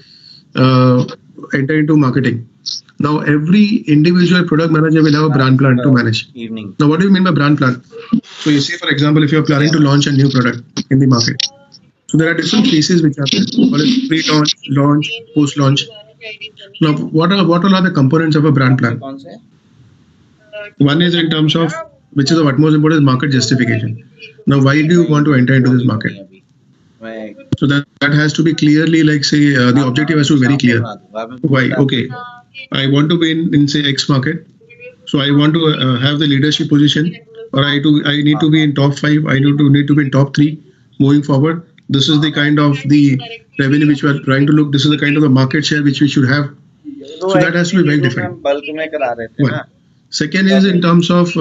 enter into marketing. Now, every individual product manager will have a brand plan to manage. Evening. Now, what do you mean by brand plan? So you say, for example, if you're planning to launch a new product in the market, so there are different phases which happen. One is pre-launch, launch, post-launch. Now, what all are the components of a brand plan? One is in terms of, which is of utmost importance, market justification. Now, why do you want to enter into this market? So that has to be clearly like say the objective has to be very clear. Why? Okay, I want to be in say X market, so I want to have the leadership position, or I need to be in top 5. I need to be in top 3 moving forward. This is the kind of the revenue which we are trying to look. This is the kind of the market share which we should have. So that has to be well defined. One. Second is in terms of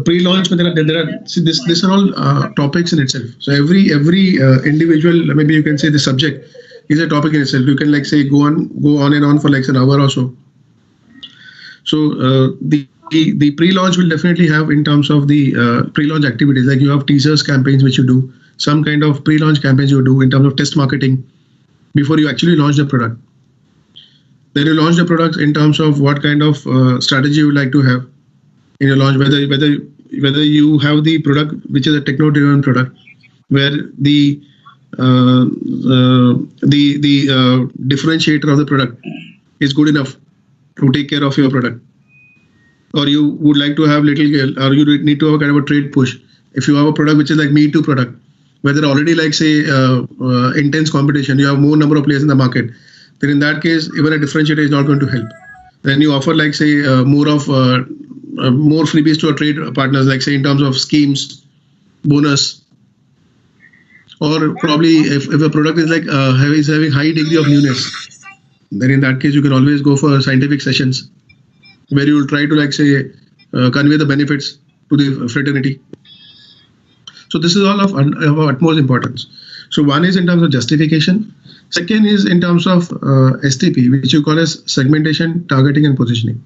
pre-launch. These are all topics in itself. So every individual, maybe you can say the subject is a topic in itself. You can like say go on and on for like an hour or so. So the pre-launch will definitely have in terms of the pre-launch activities, like you have teasers, campaigns which you do, some kind of pre-launch campaigns you do in terms of test marketing before you actually launch the product. Then you launch the product in terms of what kind of strategy you would like to have in your launch, whether you have the product which is a techno-driven product, where the differentiator of the product is good enough to take care of your product, or you would like to have or you need to have kind of a trade push. If you have a product which is like Me Too product, where there already like say intense competition, you have more number of players in the market, then in that case even a differentiator is not going to help. Then you offer like say more freebies to our trade partners, like say in terms of schemes, bonus, or probably if a product is like is having high degree of newness, then in that case you can always go for scientific sessions where you will try to like say convey the benefits to the fraternity. So this is all of utmost importance. So one is in terms of justification. Second is in terms of STP, which you call as segmentation, targeting, and positioning.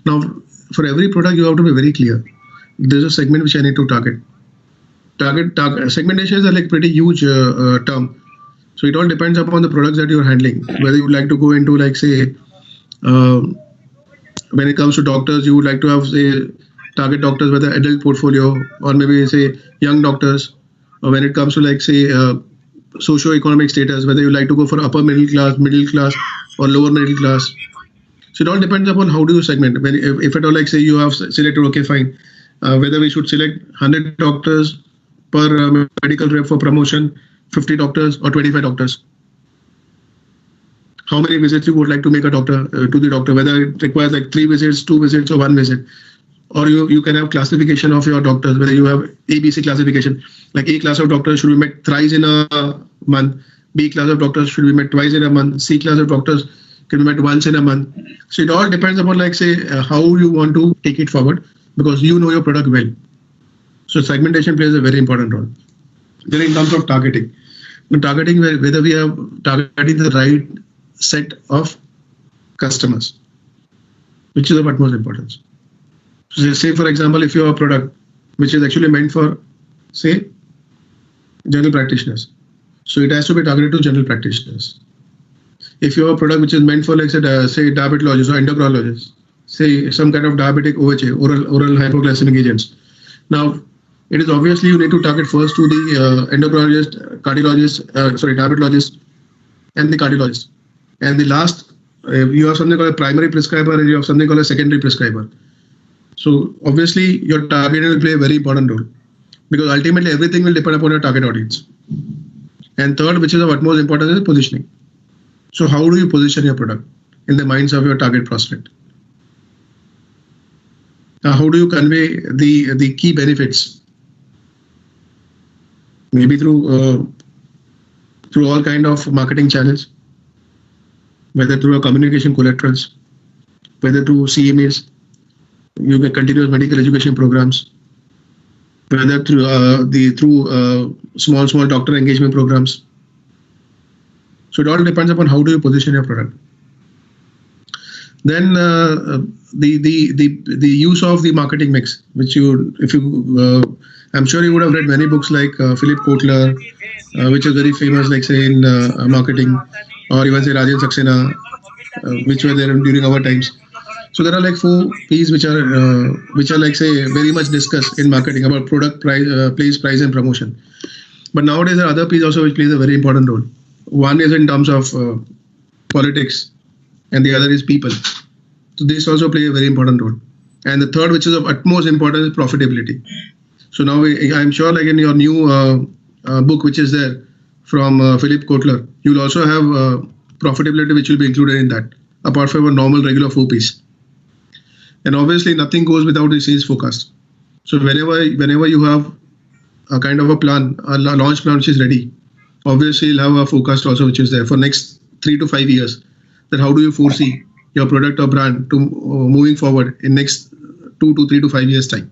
Now, for every product, you have to be very clear. There's a segment which I need to target. Segmentation is a like pretty huge term. So it all depends upon the products that you're handling. Whether you would like to go into like say, when it comes to doctors, you would like to have say target doctors with an adult portfolio, or maybe say young doctors. Or when it comes to like say socio-economic status, whether you like to go for upper middle class, or lower middle class. So it all depends upon how do you segment. If at all like say you have selected, okay, fine, whether we should select 100 doctors per medical rep for promotion, 50 doctors or 25 doctors. how many visits you would like to make a doctor to the doctor, whether it requires like 3 visits, 2 visits, or 1 visit. Or you can have classification of your doctors, whether you have ABC classification, like A class of doctors should be met thrice in a month, B class of doctors should be met twice in a month, C class of doctors can be met once in a month. So it all depends upon like say how you want to take it forward, because you know your product well. So segmentation plays a very important role. Then in terms of targeting, targeting whether we are targeting the right set of customers, which is of utmost importance. So say for example, if you have a product which is actually meant for say general practitioners, so it has to be targeted to general practitioners. If you have a product which is meant for like say diabetologists or endocrinologists, say some kind of diabetic OHA, oral hypoglycemic agents. Now it is obviously you need to target first to the endocrinologist, cardiologist, diabetologist, and the cardiologist. And the last, you have something called a primary prescriber and you have something called a secondary prescriber. So obviously your targeting will play a very important role, because ultimately everything will depend upon your target audience. And third, which is of utmost importance, is positioning. So how do you position your product in the minds of your target prospect? How do you convey the key benefits? Maybe through all kind of marketing channels, whether through your communication collaterals, whether through CMAs, you get continuous medical education programs, whether through small doctor engagement programs. So it all depends upon how do you position your product. Then the use of the marketing mix, which I'm sure you would have read many books like Philip Kotler, which is very famous, like say in marketing, or even say Rajan Saxena, which were there during our times. So there are like 4 P's which are like say very much discussed in marketing about product, price, price, and promotion. But nowadays there are other P's also which plays a very important role. One is in terms of politics, and the other is people. So this also play a very important role. And the third, which is of utmost importance, is profitability. So now I'm sure like in your new book, which is there from Philip Kotler, you'll also have profitability which will be included in that, apart from a normal regular 4 P's. And obviously nothing goes without the sales forecast. So whenever you have a kind of a plan, a launch plan which is ready, obviously you'll have a forecast also which is there for next 3 to 5 years. That how do you foresee your product or brand to moving forward in next 2 to 3 to 5 years time.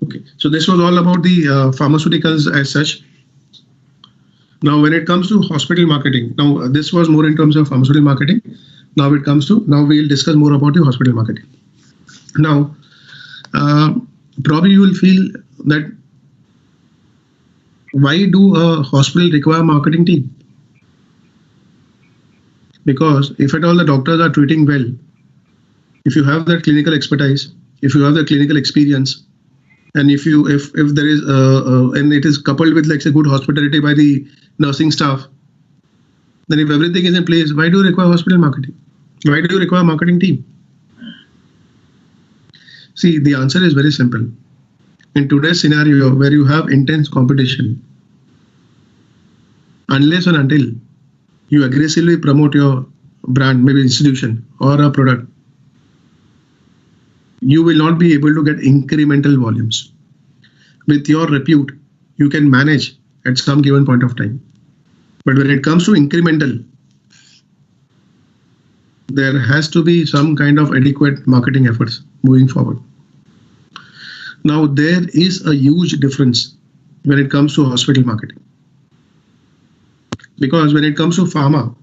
Okay, so this was all about the pharmaceuticals as such. Now, when it comes to hospital marketing, now this was more in terms of pharmaceutical marketing. Now we'll discuss more about the hospital marketing. Now, probably you will feel that why do a hospital require a marketing team? Because if at all the doctors are treating well, if you have that clinical expertise, if you have the clinical experience, and if there is and it is coupled with like say good hospitality by the nursing staff, then if everything is in place, why do you require hospital marketing? Why do you require a marketing team? See, the answer is very simple. In today's scenario where you have intense competition, unless and until you aggressively promote your brand, maybe institution or a product, you will not be able to get incremental volumes. With your repute, you can manage at some given point of time. But when it comes to incremental, there has to be some kind of adequate marketing efforts moving forward. Now, there is a huge difference when it comes to hospital marketing. Because when it comes to pharma,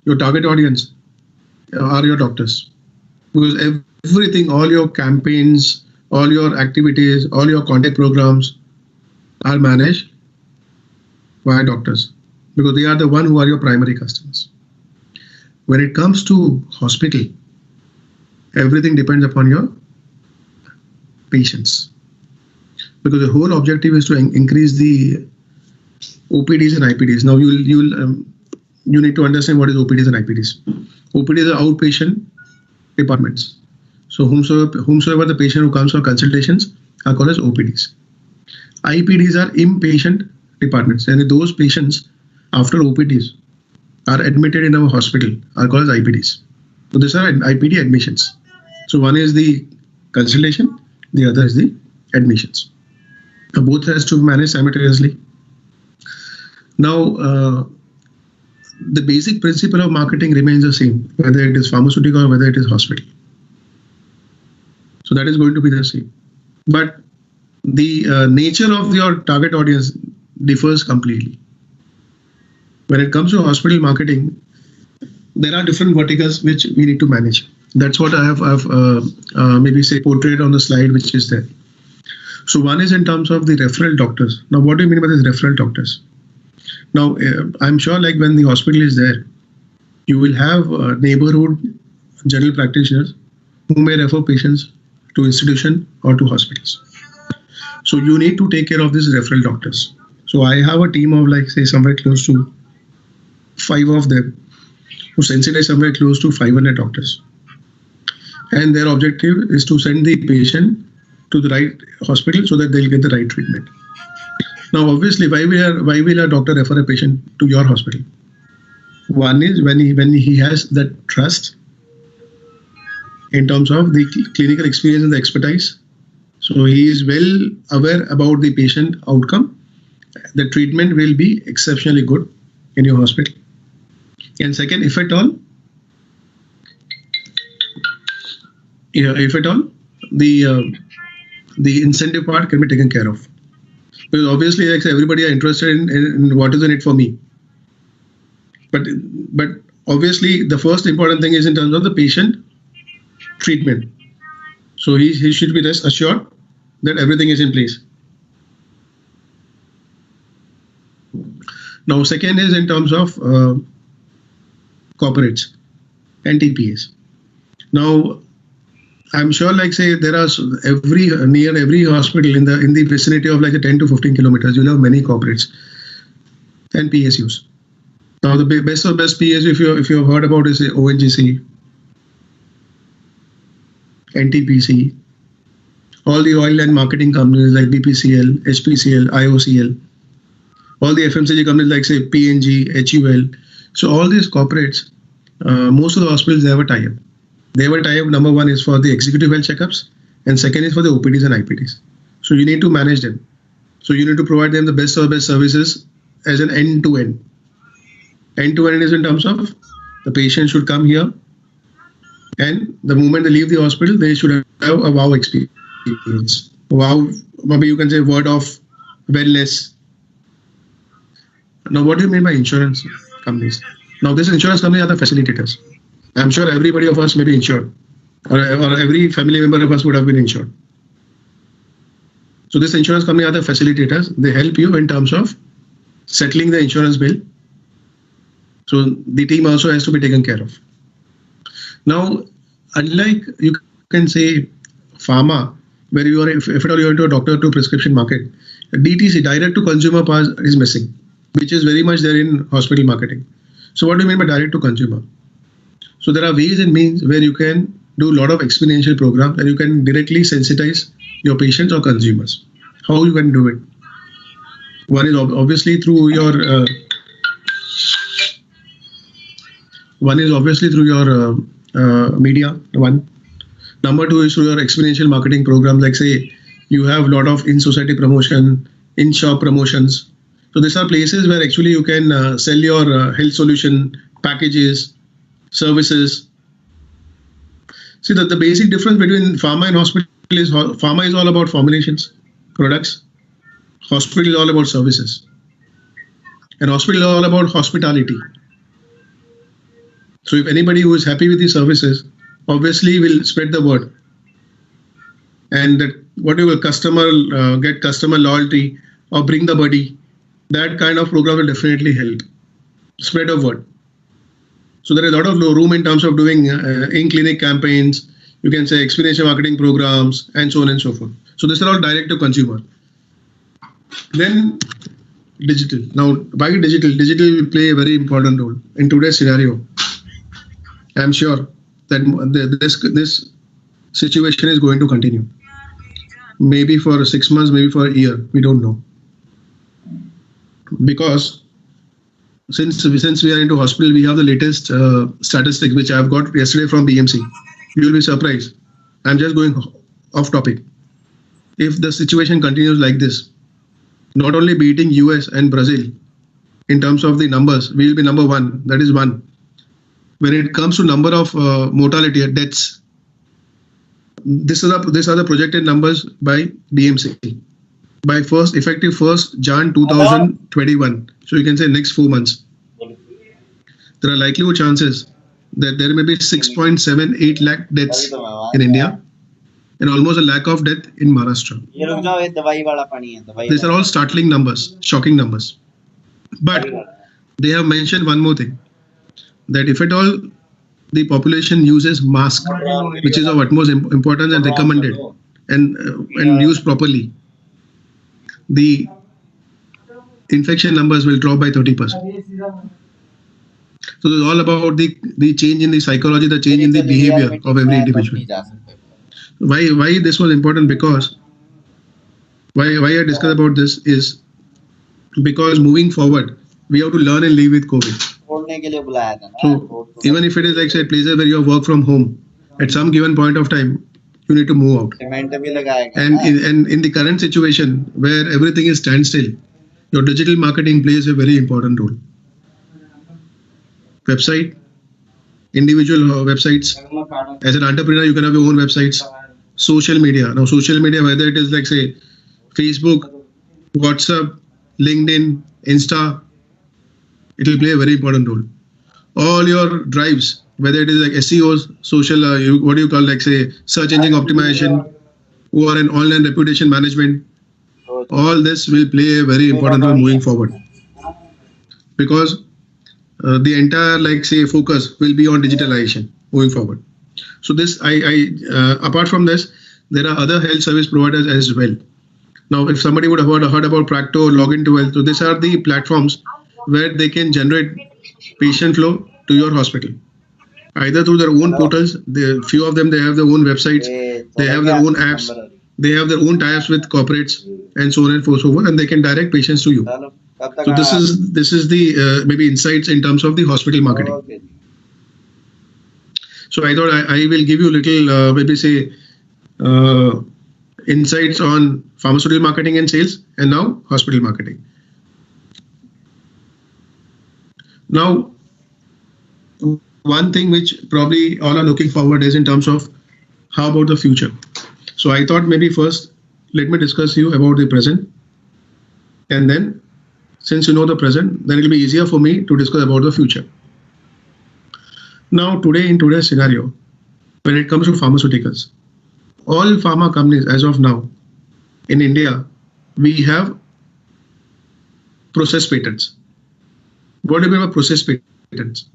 your target audience are your doctors. Because everything, all your campaigns, all your activities, all your contact programs are managed by doctors. Because they are the one who are your primary customers. When it comes to hospital, everything depends upon your patients. Because the whole objective is to increase the OPDs and IPDs. Now you need to understand what is OPDs and IPDs. OPDs are outpatient departments. So whomsoever the patient who comes for consultations are called as OPDs. IPDs are inpatient departments, and those patients after OPDs are admitted in our hospital are called as IPDs. So these are IPD admissions. So one is the consultation, the other is the admissions. So both has to be managed simultaneously. Now, the basic principle of marketing remains the same, whether it is pharmaceutical or whether it is hospital. So that is going to be the same. But the nature of your target audience differs completely. When it comes to hospital marketing, there are different verticals which we need to manage. That's what I have maybe say portrayed on the slide which is there. So one is in terms of the referral doctors. Now, what do you mean by these referral doctors? Now, I'm sure like when the hospital is there, you will have neighborhood general practitioners who may refer patients to institution or to hospitals. So you need to take care of these referral doctors. So I have a team of like say somewhere close to 5 of them who sensitize somewhere close to 500 doctors. And their objective is to send the patient to the right hospital so that they'll get the right treatment. Now, obviously, why will a doctor refer a patient to your hospital? One is when he has that trust in terms of the clinical experience and the expertise. So he is well aware about the patient outcome. The treatment will be exceptionally good in your hospital. And second, if at all, the incentive part can be taken care of. Because obviously, like everybody are interested in what is in it for me. But obviously, the first important thing is in terms of the patient treatment. So he should be just assured that everything is in place. Now, second is in terms of corporates and TPAs. Now, I'm sure, like say, there are near every hospital in the vicinity of like 10 to 15 kilometers, you'll have many corporates and PSUs. Now, the best of best PSU, if you have heard about, is ONGC, NTPC, all the oil and marketing companies like BPCL, HPCL, IOCL, all the FMCG companies like say PNG, HUL. So all these corporates, most of the hospitals, they have a tie-up. They have a tie-up. Number one is for the executive health checkups, and second is for the OPDs and IPDs. So you need to manage them. So you need to provide them the best of best services as an end-to-end. End-to-end is in terms of the patient should come here, and the moment they leave the hospital, they should have a wow experience. Wow, maybe you can say word of wellness. Now, what do you mean by insurance companies? Now, this insurance company are the facilitators. I'm sure everybody of us may be insured, or every family member of us would have been insured. So this insurance company are the facilitators. They help you in terms of settling the insurance bill. So the team also has to be taken care of. Now, unlike you can say pharma, where you are, if at all you're into a doctor to prescription market, DTC, direct to consumer part is missing, which is very much there in hospital marketing. So what do you mean by direct to consumer? So there are ways and means where you can do a lot of experiential programs and you can directly sensitize your patients or consumers. How you can do it? One is obviously through your media. One. Number two is through your experiential marketing program. Like say you have a lot of in-society promotion, in-shop promotions. So these are places where actually you can sell your health solution packages, services. See that the basic difference between pharma and hospital is pharma is all about formulations, products. Hospital is all about services. And hospital is all about hospitality. So if anybody who is happy with the services, obviously will spread the word. And that whatever get customer loyalty or bring the buddy, that kind of program will definitely help. Spread of word. So there is a lot of room in terms of doing in-clinic campaigns, you can say experiential marketing programs, and so on and so forth. So this is all direct to consumer. Then digital. Now, why digital? Digital will play a very important role in today's scenario. I'm sure that this situation is going to continue. Maybe for 6 months, maybe for a year, we don't know. Because since we are into hospital, we have the latest statistics which I've got yesterday from BMC. You will be surprised. I'm just going off topic. If the situation continues like this, not only beating US and Brazil in terms of the numbers, we will be number one. That is one. When it comes to number of mortality deaths, these are the projected numbers by BMC by effective 1st Jan 2021. So you can say next 4 months. There are likely chances that there may be 6.78 lakh deaths in India and almost a lakh of death in Maharashtra. These are all startling numbers, shocking numbers. But they have mentioned one more thing, that if at all the population uses mask, which is of utmost importance and recommended and used properly, the infection numbers will drop by 30%. So it's all about the change in the psychology, the change in the behavior of every individual. Why this was important? Because why I discuss about this is because moving forward, we have to learn and live with COVID. So even if it is like say places where you work from home, at some given point of time, you need to move out. And in the current situation where everything is standstill, your digital marketing plays a very important role. Website, individual websites. As an entrepreneur, you can have your own websites. Social media. Now, social media, whether it is like say Facebook, WhatsApp, LinkedIn, Insta, it will play a very important role. All your drives, whether it is like SEOs, social, what do you call like say search engine optimization, or an online reputation management, all this will play a very important role moving forward. Because the entire like say focus will be on digitalization moving forward. So this, apart from this, there are other health service providers as well. Now, if somebody would have heard about Practo, Login to Health, so these are the platforms where they can generate patient flow to your hospital, either through their own portals. Few of them, they have their own websites, they have their own apps, they have their own tie-ups with corporates, and so on and so forth, and they can direct patients to you. So this is the maybe insights in terms of the hospital marketing. So I thought I will give you a little maybe say insights on pharmaceutical marketing and sales, and now hospital marketing. Now, one thing which probably all are looking forward is in terms of how about the future. So I thought maybe first let me discuss you about the present, and then since you know the present, then it will be easier for me to discuss about the future. Now in today's scenario, when it comes to pharmaceuticals, all pharma companies as of now in India, we have process patents. What do we have process patents?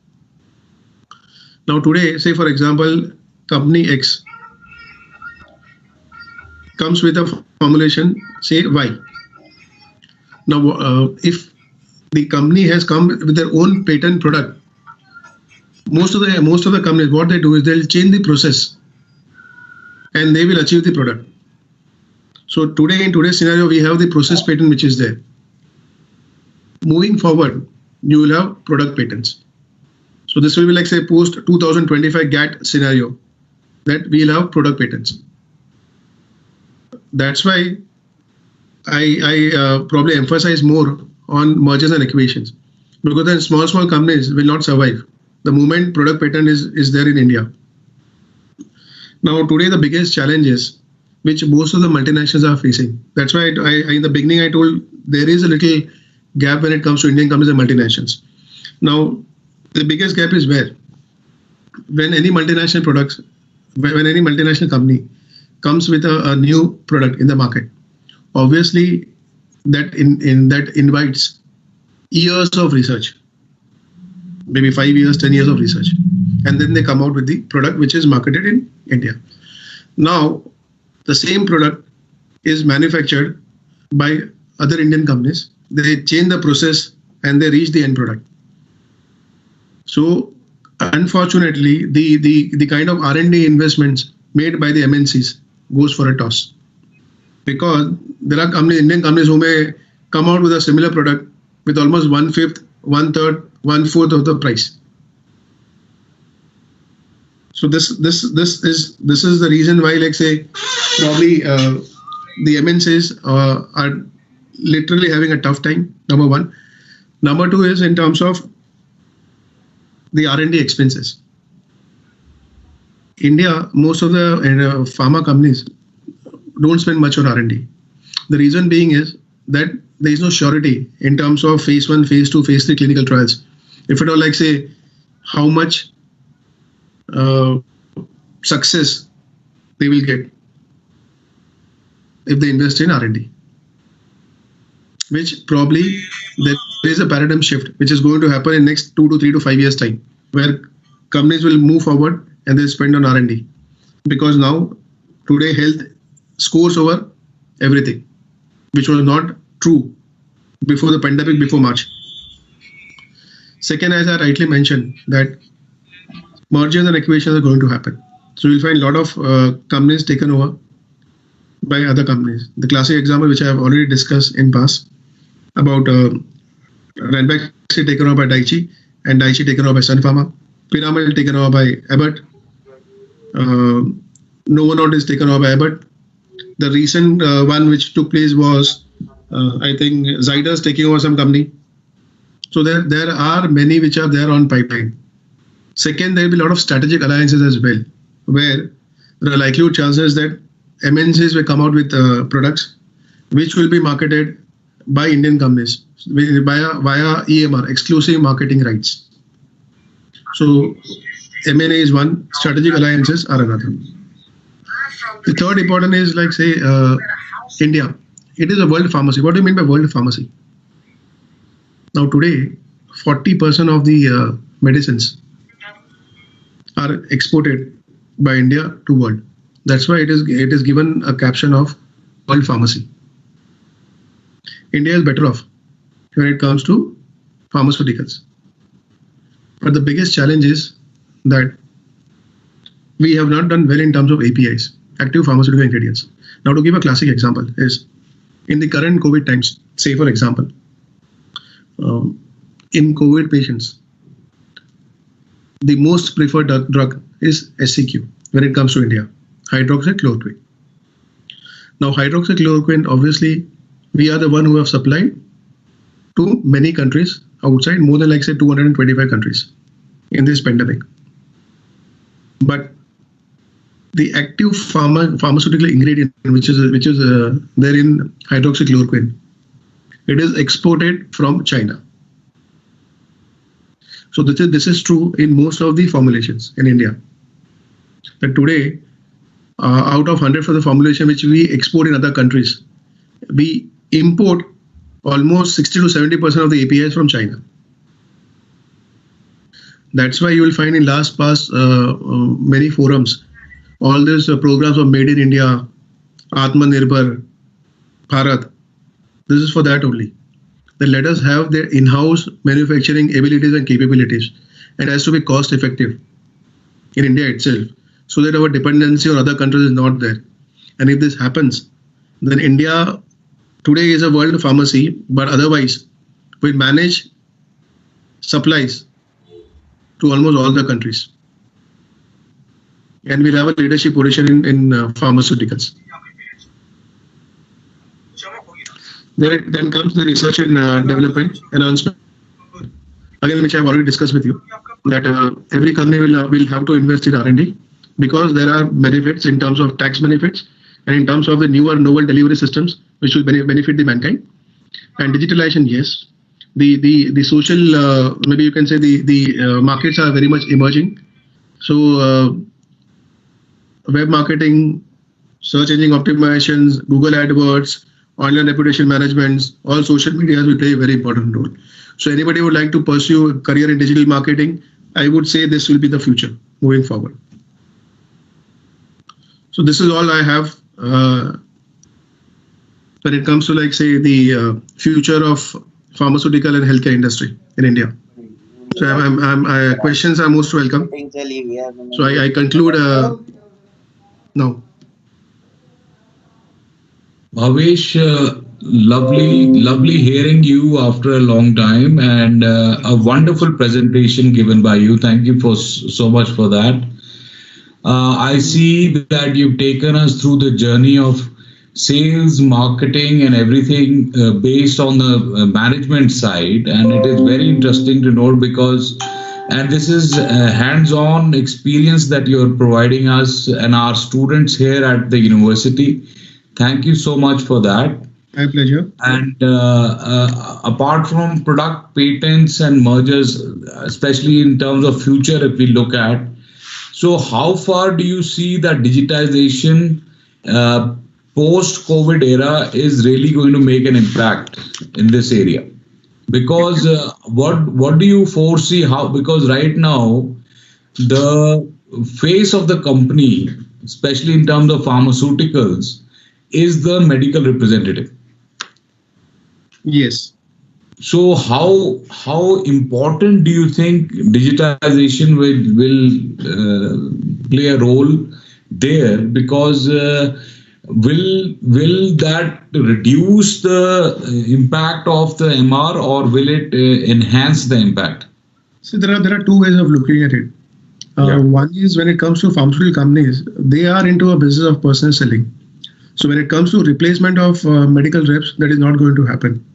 Now today, say for example, company X comes with a formulation, say Y. Now, if the company has come with their own patent product, most of the companies, what they do is they'll change the process and they will achieve the product. So today, in today's scenario, we have the process patent which is there. Moving forward, you will have product patents. So this will be like say post 2025 GATT scenario that we'll have product patents. That's why I probably emphasize more on mergers and acquisitions, because then small companies will not survive the moment product patent is there in India. Now today the biggest challenges which most of the multinationals are facing. That's why in the beginning I told there is a little gap when it comes to Indian companies and multinationals. Now the biggest gap is where when any multinational company comes with a new product in the market, obviously that invites years of research, maybe 5 years, 10 years of research, and then they come out with the product which is marketed in India. Now the same product is manufactured by other Indian companies. They change the process and they reach the end product. So unfortunately, the kind of R&D investments made by the MNCs goes for a toss, because there are Indian companies who may come out with a similar product with almost 1/5, 1/3, 1/4 of the price. So this is the reason why, like say, probably the MNCs are literally having a tough time. Number one. Number two is in terms of the R&D expenses. India, most of the pharma companies don't spend much on R&D. The reason being is that there is no surety in terms of phase 1, phase 2, phase 3 clinical trials. If at all, like say, how much success they will get if they invest in R&D, which probably there is a paradigm shift which is going to happen in next 2 to 3 to 5 years time, where companies will move forward and they spend on R&D, because now today health scores over everything, which was not true before the pandemic, before March. Second, as I rightly mentioned, that mergers and acquisitions are going to happen. So you'll find a lot of companies taken over by other companies. The classic example, which I have already discussed in past, about Ranbaxy taken over by Daiichi, and Daiichi taken over by Sun Pharma, Piramal taken over by Abbott, Novo Nordisk is taken over by Abbott. The recent one which took place was, I think, Zydus taking over some company. So there are many which are there on pipeline. Second, there will be a lot of strategic alliances as well, where there are likelihood chances that MNCs will come out with products which will be marketed by Indian companies via EMR, exclusive marketing rights. So M&A is one, strategic alliances are another. The third important is, like say, India. It is a world pharmacy. What do you mean by world pharmacy? Now today, 40% of the medicines are exported by India to world. That's why it is given a caption of world pharmacy. India is better off when it comes to pharmaceuticals. But the biggest challenge is that we have not done well in terms of APIs, active pharmaceutical ingredients. Now, to give a classic example is, in the current COVID times, say for example, in COVID patients, the most preferred drug is SCQ when it comes to India, hydroxychloroquine. Now, hydroxychloroquine, obviously, we are the one who have supplied to many countries outside, more than like say 225 countries in this pandemic. But the active pharmaceutical ingredient, which is there in hydroxychloroquine, it is exported from China. So this is true in most of the formulations in India. That today, out of 100 for the formulation which we export in other countries, we import almost 60 to 70% of the APIs from China. That's why you will find in past many forums, all these programs of Made in India, Atmanirbhar, Bharat. This is for that only. Then let us have their in-house manufacturing abilities and capabilities. It has to be cost effective in India itself, so that our dependency on other countries is not there. And if this happens, then India today is a world pharmacy, but otherwise we manage supplies to almost all the countries. And we'll have a leadership position in pharmaceuticals. Then comes the research and development announcement. Again, which I've already discussed with you, that every company will have to invest in R&D, because there are benefits in terms of tax benefits and in terms of the newer novel delivery systems which will benefit the mankind. And digitalization, yes. The social, maybe you can say the markets are very much emerging. So web marketing, search engine optimizations, Google AdWords, online reputation management, all social media will play a very important role. So anybody who would like to pursue a career in digital marketing, I would say this will be the future moving forward. So this is all I have when it comes to, like say, the future of pharmaceutical and healthcare industry in India. So questions are most welcome. So I conclude now. Bhavesh, lovely hearing you after a long time, and a wonderful presentation given by you. Thank you for so much for that. I see that you've taken us through the journey of sales, marketing, and everything based on the management side, and it is very interesting to note because, and this is hands-on experience that you're providing us and our students here at the university. Thank you so much for that. My pleasure. And apart from product patents and mergers, especially in terms of future, if we look at, so how far do you see that digitization post-COVID era is really going to make an impact in this area? Because what do you foresee? How, because right now the face of the company, especially in terms of pharmaceuticals, is the medical representative. Yes. So how important do you think digitization will play a role there? Because will that reduce the impact of the MR, or will it enhance the impact? So there are two ways of looking at it. One is when it comes to pharmaceutical companies, they are into a business of personal selling. So when it comes to replacement of medical reps, that is not going to happen,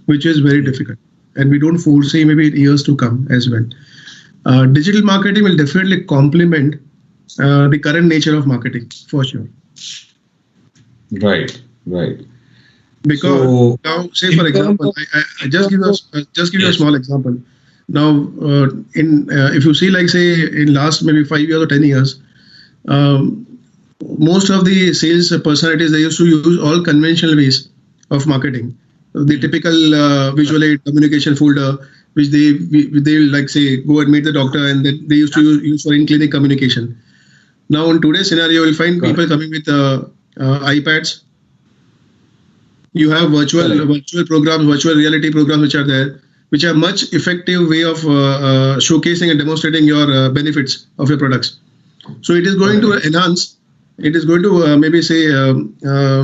which is very difficult. And we don't foresee maybe years to come as well. Digital marketing will definitely complement the current nature of marketing for sure. Right. Because so, now, say for example, I just give you a small example. Now, if you see, like say in last maybe 5 years or 10 years, most of the sales personalities, they used to use all conventional ways of marketing. The typical visual aid communication folder, which they like say go and meet the doctor, and they used to use for in-clinic communication. Now in today's scenario, you'll find people coming with iPads. You have virtual programs, virtual reality programs, which are there, which are much effective way of showcasing and demonstrating your benefits of your products. So it is going to enhance. It is going to maybe say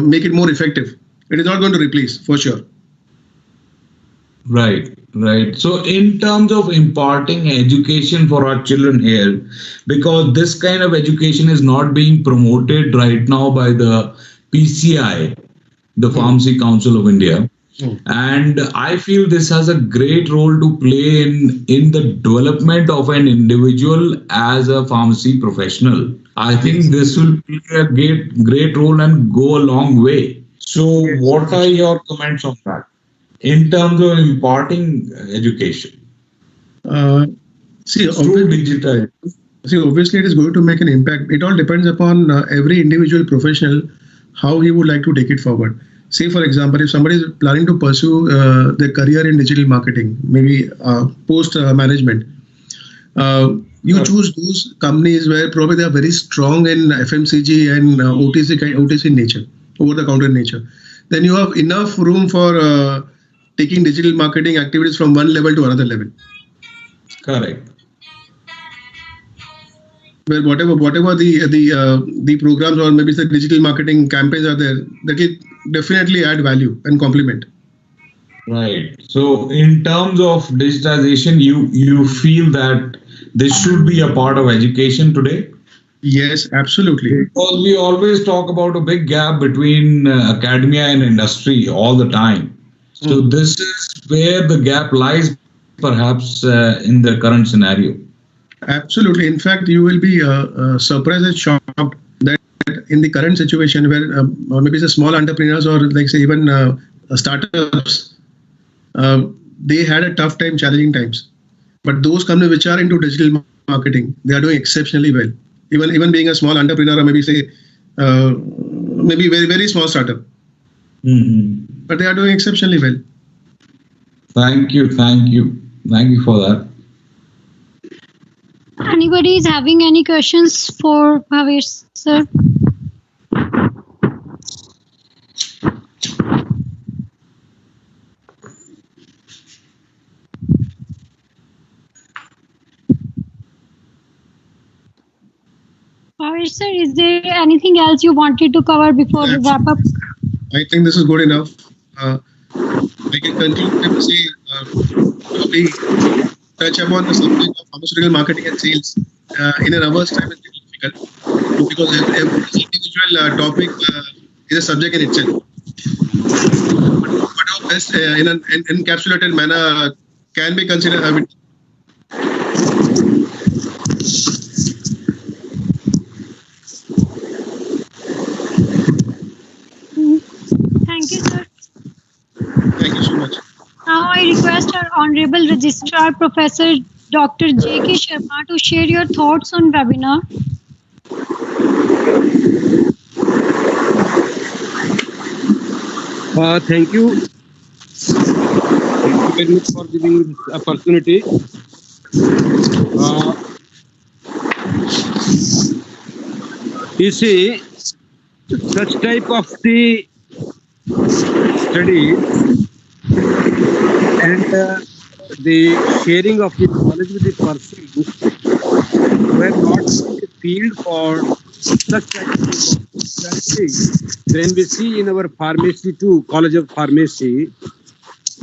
make it more effective. It is not going to replace for sure. Right. So in terms of imparting education for our children here, because this kind of education is not being promoted right now by the PCI, the Pharmacy Council of India. And I feel this has a great role to play in the development of an individual as a pharmacy professional. I think this will play a great role and go a long way. So what are your comments on that in terms of imparting education? Obviously it is going to make an impact. It all depends upon every individual professional, how he would like to take it forward. Say, for example, if somebody is planning to pursue their career in digital marketing, maybe post management, you choose those companies where probably they are very strong in FMCG and OTC nature, over-the-counter nature. Then you have enough room for taking digital marketing activities from one level to another level. Correct. Where whatever the programs or maybe the digital marketing campaigns are there, that can definitely add value and complement. Right. So in terms of digitization, you feel that this should be a part of education today? Yes, absolutely. Because we always talk about a big gap between academia and industry all the time. So this is where the gap lies, perhaps, in the current scenario. Absolutely. In fact, you will be surprised and shocked that in the current situation where maybe the small entrepreneurs or like say even startups, they had a tough time, challenging times. But those companies which are into digital marketing, they are doing exceptionally well. Even being a small entrepreneur or maybe say maybe very, very small startup. But they are doing exceptionally well. Thank you for that. Anybody is having any questions for Bhavesh, sir? Bhavesh, Adarsh sir, is there anything else you wanted to cover before we wrap up? I think this is good enough. I can conclude and say, probably touch upon the subject of pharmaceutical marketing and sales in an hour's time is difficult because every individual topic is a subject in itself. But how best in an encapsulated manner can be considered. I mean, Thank you, sir. thank you so much. Now I request our Honorable Registrar Professor Dr. J.K. Sharma to share your thoughts on webinar. Thank you. Thank you very much for giving me this opportunity. You see, such type of the study and the sharing of the knowledge with the person who have not been in the field for such type of study. When we see in our pharmacy too, College of Pharmacy,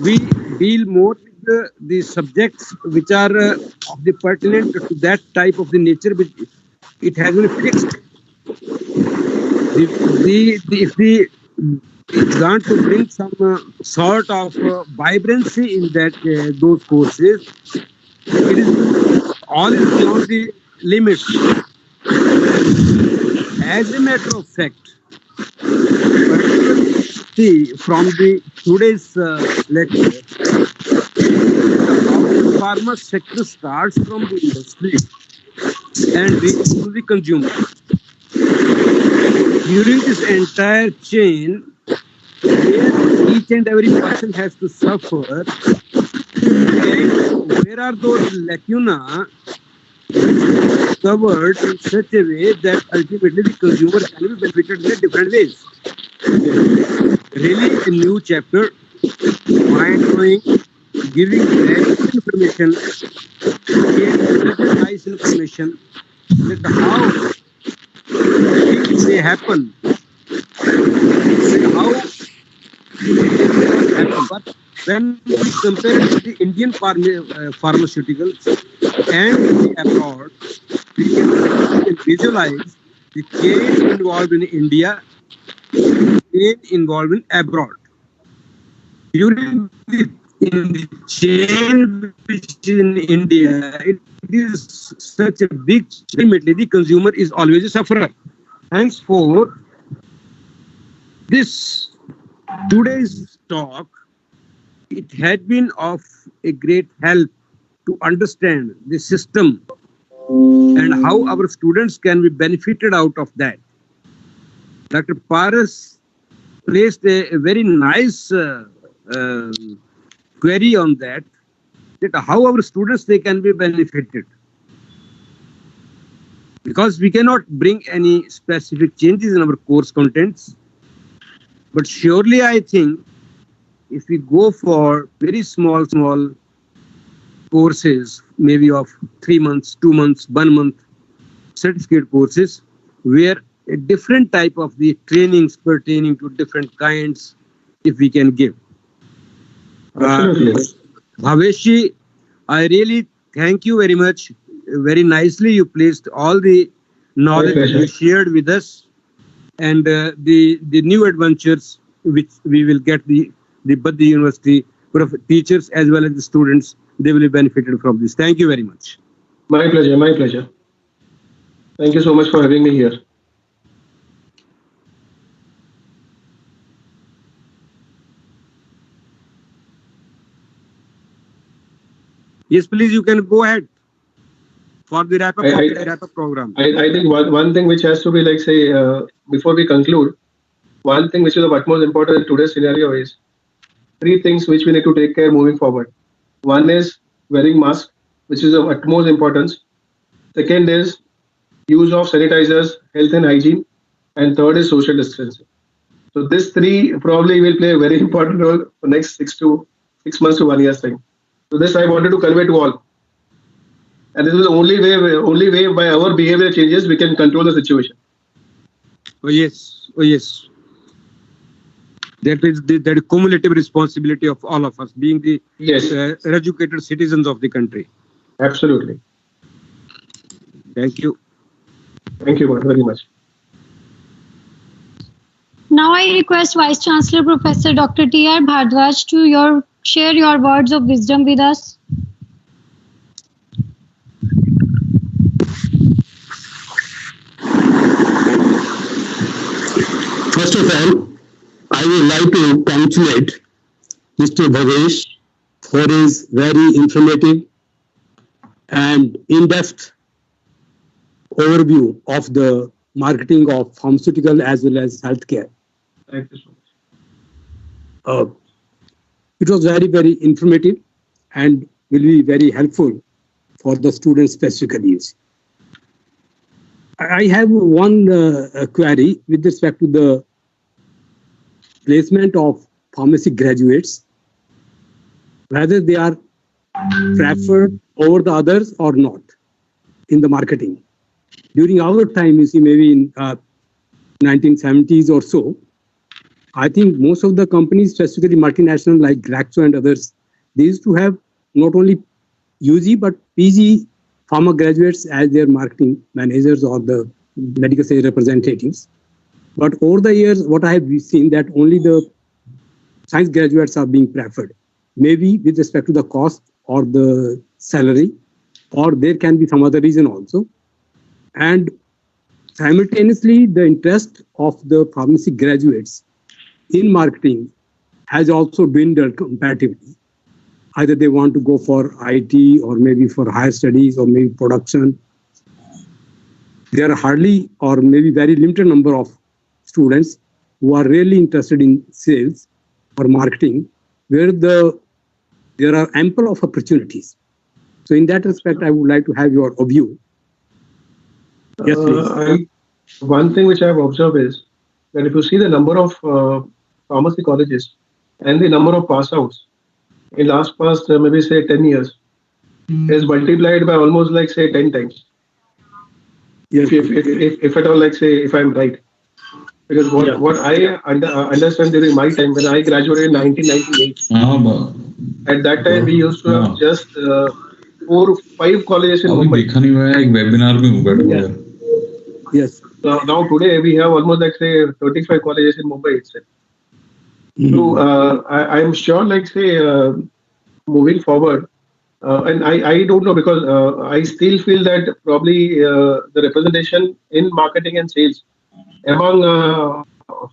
we deal more with the subjects which are of the pertinent to that type of the nature which it has been fixed. If we want to bring some sort of vibrancy in that those courses, it is all is beyond the limits. As a matter of fact, see from the today's lecture, the pharma sector starts from the industry and reaches to the consumer. During this entire chain, where each and every person has to suffer, and where are those lacuna covered in such a way that ultimately the consumer can be benefited in different ways. Really a new chapter, mind-blowing, giving valuable information, giving nice information that how things may happen, how it happen. But when we compare it with the Indian pharmaceuticals and the abroad, we can visualize the change involved in India, change involved in abroad. During in the chain which is in India, it is such a big change. Ultimately, the consumer is always a sufferer. Thanks for this today's talk. It had been of a great help to understand the system and how our students can be benefited out of that. Dr. Paras placed a very nice query on that how our students they can be benefited. Because we cannot bring any specific changes in our course contents. But surely I think if we go for very small courses, maybe of 3 months, 2 months, 1 month certificate courses, where a different type of the trainings pertaining to different kinds, if we can give. Bhaveshi, I really thank you very much. Very nicely you placed all the knowledge you shared with us, and the new adventures which we will get the Buddha University teachers as well as the students, they will be benefited from this. Thank you very much. My pleasure, my pleasure. Thank you so much for having me here. Yes, please, you can go ahead for the wrap-up program. I think one thing which has to be like, say, before we conclude, one thing which is of utmost importance in today's scenario is 3 things which we need to take care moving forward. One is wearing mask, which is of utmost importance. Second is use of sanitizers, health and hygiene. And third is social distancing. So these 3 probably will play a very important role for next 6 months to 1 year's time. So this I wanted to convey to all. And this is the only way by our behavior changes we can control the situation. Oh yes. That is the cumulative responsibility of all of us, being the educated citizens of the country. Absolutely. Thank you. Thank you very much. Now I request Vice Chancellor Professor Dr. T.R. Bhardwaj to share your words of wisdom with us. First of all, I would like to congratulate Mr. Bhavesh for his very informative and in-depth overview of the marketing of pharmaceutical as well as healthcare. Thank you so much. It was very, very informative and will be very helpful for the students specifically. I have one query with respect to the placement of pharmacy graduates, whether they are preferred over the others or not in the marketing. During our time, you see, maybe in 1970s or so, I think most of the companies, specifically multinational like Glaxo and others, they used to have not only UG but PG pharma graduates as their marketing managers or the medical sales representatives. But over the years, what I have seen that only the science graduates are being preferred, maybe with respect to the cost or the salary, or there can be some other reason also. And simultaneously, the interest of the pharmacy graduates in marketing has also dwindled comparatively. Either they want to go for IT or maybe for higher studies or maybe production. There are hardly or maybe very limited number of students who are really interested in sales or marketing, where there are ample of opportunities. So in that respect, I would like to have your view. Yes, please. One thing which I have observed is that if you see the number of pharmacy colleges and the number of pass outs in past maybe say 10 years is multiplied by almost like say 10 times. Yes. If at all, like say if I'm right. Because what I understand during my time when I graduated in 1998, at that time we used to have just 4 or 5 colleges in Mumbai. Yes. Now today we have almost like say 35 colleges in Mumbai itself. So I am sure like say moving forward, and I don't know because I still feel that probably the representation in marketing and sales among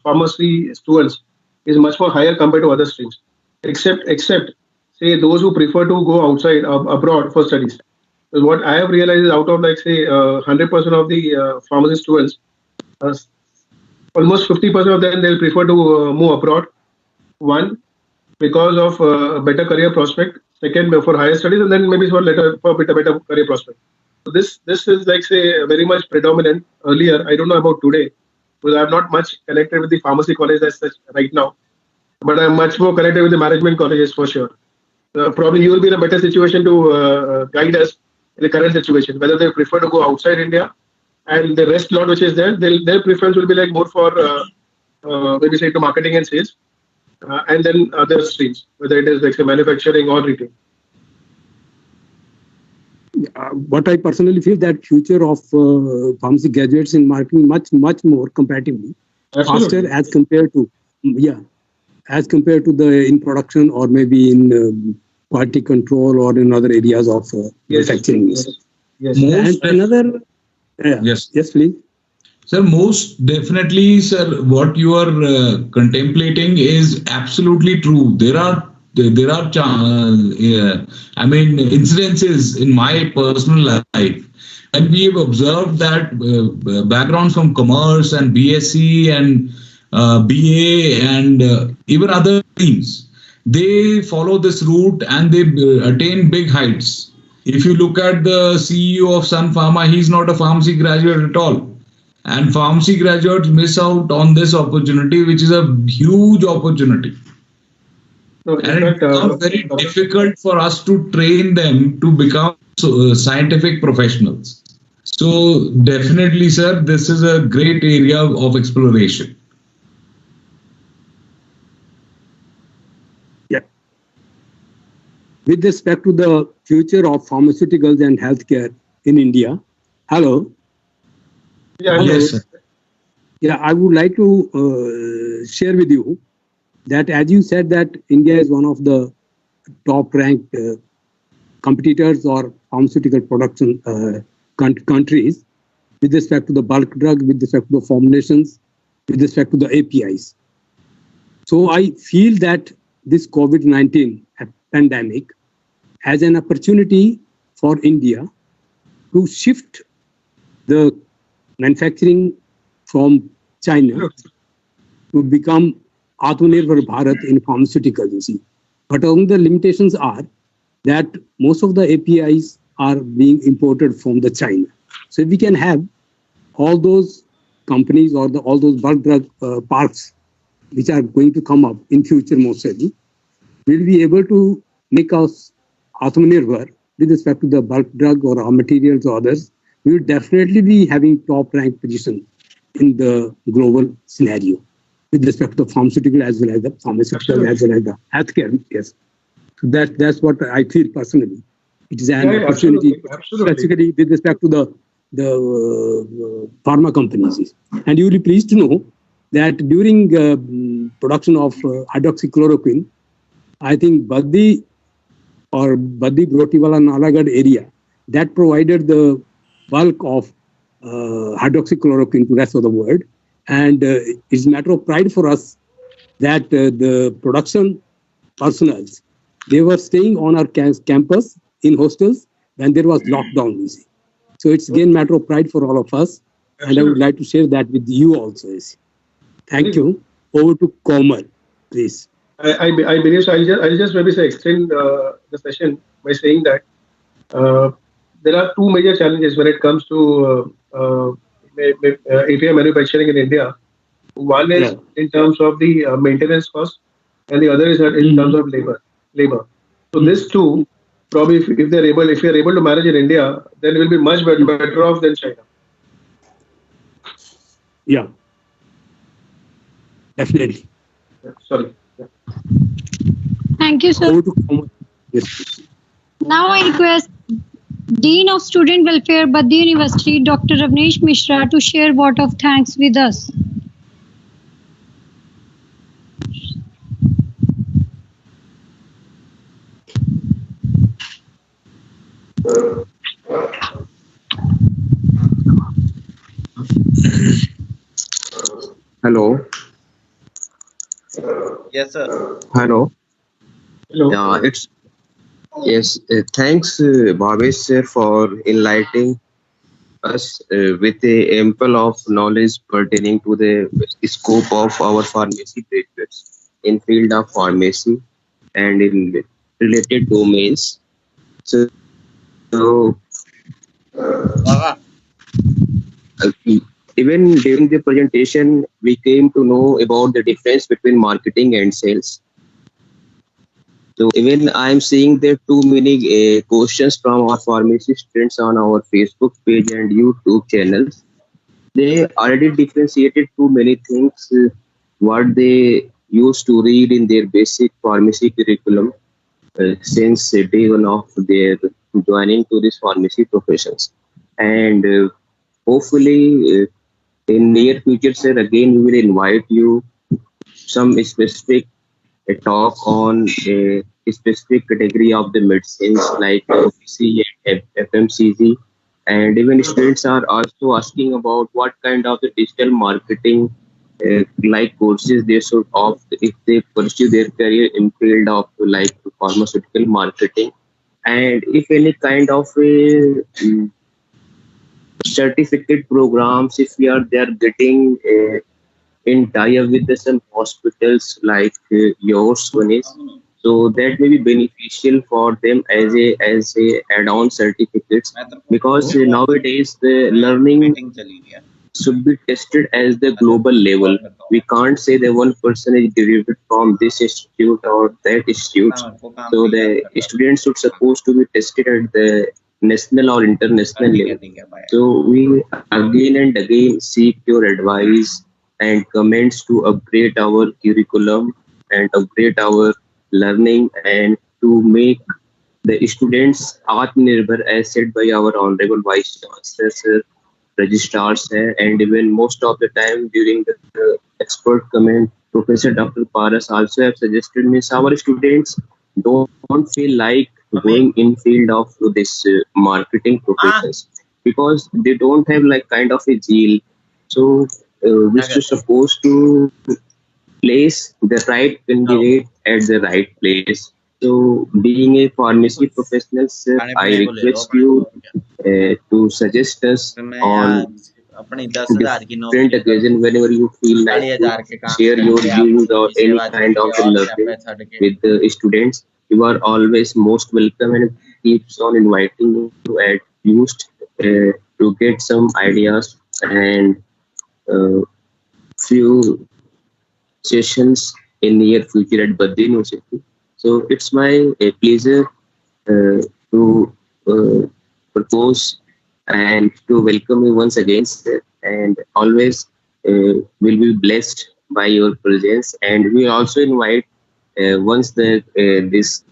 pharmacy students is much more higher compared to other streams, except say those who prefer to go outside abroad for studies. Because what I have realized is out of like say 100% of the pharmacy students, almost 50% of them they'll prefer to move abroad. One, because of better career prospect. Second, for higher studies, and then maybe for better career prospect. So this is like say very much predominant earlier. I don't know about today, because I'm not much connected with the pharmacy college as such right now, but I'm much more connected with the management colleges for sure. Probably you will be in a better situation to guide us in the current situation, whether they prefer to go outside India, and the rest lot which is there, their preference will be like more for maybe say to marketing and sales. And then other streams, whether it is like say manufacturing or retail. What I personally feel that future of pharmacy graduates in marketing much more comparatively faster as compared to the in production or maybe in quality control or in other areas of manufacturing. Yes. And another. Yes, please. Sir, most definitely, sir, what you are contemplating is absolutely true. There are incidences in my personal life, and we have observed that backgrounds from commerce and BSc and BA and even other teams, they follow this route and they attain big heights. If you look at the CEO of Sun Pharma, he's not a pharmacy graduate at all. And pharmacy graduates miss out on this opportunity, which is a huge opportunity. No, in And it fact, becomes very difficult for us to train them to become scientific professionals. So definitely, sir, this is a great area of exploration. Yeah. With respect to the future of pharmaceuticals and healthcare in India, hello. yeah, Hello. Yes, sir. Yeah, I would like to share with you that, as you said, that India is one of the top-ranked competitors or pharmaceutical production countries with respect to the bulk drug, with respect to the formulations, with respect to the APIs. So I feel that this COVID-19 pandemic has an opportunity for India to shift the manufacturing from China to become Atmanirbhar Bharat in pharmaceuticals, you see. But only the limitations are that most of the APIs are being imported from the China. So if we can have all those companies or all those bulk drug parks which are going to come up in future mostly, we'll be able to make us Atmanirbhar with respect to the bulk drug or raw materials or others. We will definitely be having top ranked position in the global scenario with respect to the pharmaceutical as well as the pharmaceutical as well as the healthcare. Yes. So that's what I feel personally. It is an Yeah, opportunity, absolutely. specifically with respect to the pharma companies. And you will be pleased to know that during production of hydroxychloroquine, I think Baddi Brotiwala Nalagarh area that provided the bulk of hydroxychloroquine to the rest of the world. And it's a matter of pride for us that the production personnel, they were staying on our campus in hostels when there was lockdown. You see. So it's again matter of pride for all of us. Absolutely. And I would like to share that with you also. You see. Thank you. Over to Komal, please. I believe so. I'll just maybe say extend the session by saying that there are two major challenges when it comes to API manufacturing in India. One is in terms of the maintenance cost, and the other is in terms of labor. So these two, probably if we are able to manage in India, then we'll be much better off than China. Yeah, definitely. Sorry. Thank you, sir. Over to Komal. Yes. Now I request Dean of Student Welfare, Baddi University, Dr. Ravnesh Mishra, to share vote of thanks with us. Hello. Yes, sir. Hello. Hello. Yes. Thanks, Bhavesh sir, for enlightening us with the ample of knowledge pertaining to the scope of our pharmacy graduates in field of pharmacy and in related domains. So even during the presentation, we came to know about the difference between marketing and sales. So even I am seeing there too many questions from our pharmacy students on our Facebook page and YouTube channels. They already differentiated too many things what they used to read in their basic pharmacy curriculum since day one of their joining to this pharmacy professions. And hopefully in near future, sir, again we will invite you some specific talk on a specific category of the medicines like OTC and FMCG. And even students are also asking about what kind of the digital marketing like courses they should opt if they pursue their career in field of like pharmaceutical marketing, and if any kind of a certificate programs if they are getting in tie-up with some hospitals like yours one is, so that may be beneficial for them as a add-on certificates, because nowadays the learning should be tested as the global level. We can't say that one person is derived from this institute or that institute. So the students should supposed to be tested at the national or international level. So we again and again seek your advice and comments to upgrade our curriculum and upgrade our learning and to make the students Atmanirbhar as said by our Honorable Vice Chancellor, Sir, registrars hai, and even most of the time during the expert comment, Professor Dr. Paras also have suggested me our students don't feel like going in field of this marketing professions because they don't have like kind of a zeal. So which is supposed to place the right candidate at the right place. So being a pharmacy professional, sir, I request you to suggest us on different occasion whenever you feel like to share your views or any kind of learning with the students. You are always most welcome and keeps on inviting you to add used to get some ideas and few sessions in near future at Baddi University. So it's my pleasure to propose and to welcome you once again, sir, and always will be blessed by your presence. And we also invite once the this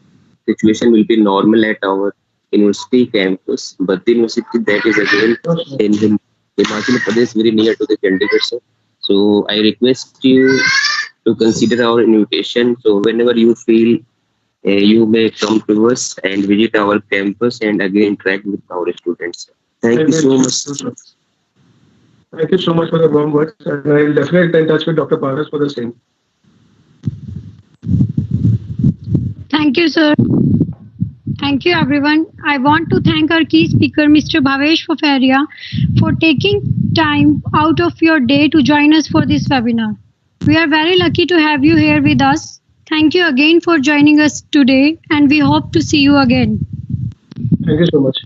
situation will be normal at our university campus, Baddi University that is again in Himachal Pradesh, very near to the Chandigarh, sir. So I request you to consider our invitation. So whenever you feel you may come to us and visit our campus and again interact with our students. Thank you so much. Thank you so much for the warm words. And I'll definitely get in touch with Dr. Paras for the same. Thank you, sir. Thank you, everyone. I want to thank our key speaker, Mr. Bhavesh Fafaria, for taking time out of your day to join us for this webinar. We are very lucky to have you here with us. Thank you again for joining us today, and we hope to see you again. Thank you so much.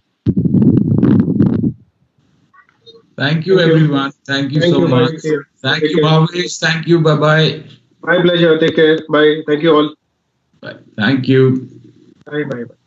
Thank you, everyone. Thank you so much. Thank you, Bhavesh. Thank you. Bye-bye. My pleasure. Take care. Bye. Thank you all. Bye. Thank you. Bye. Bye. Bye.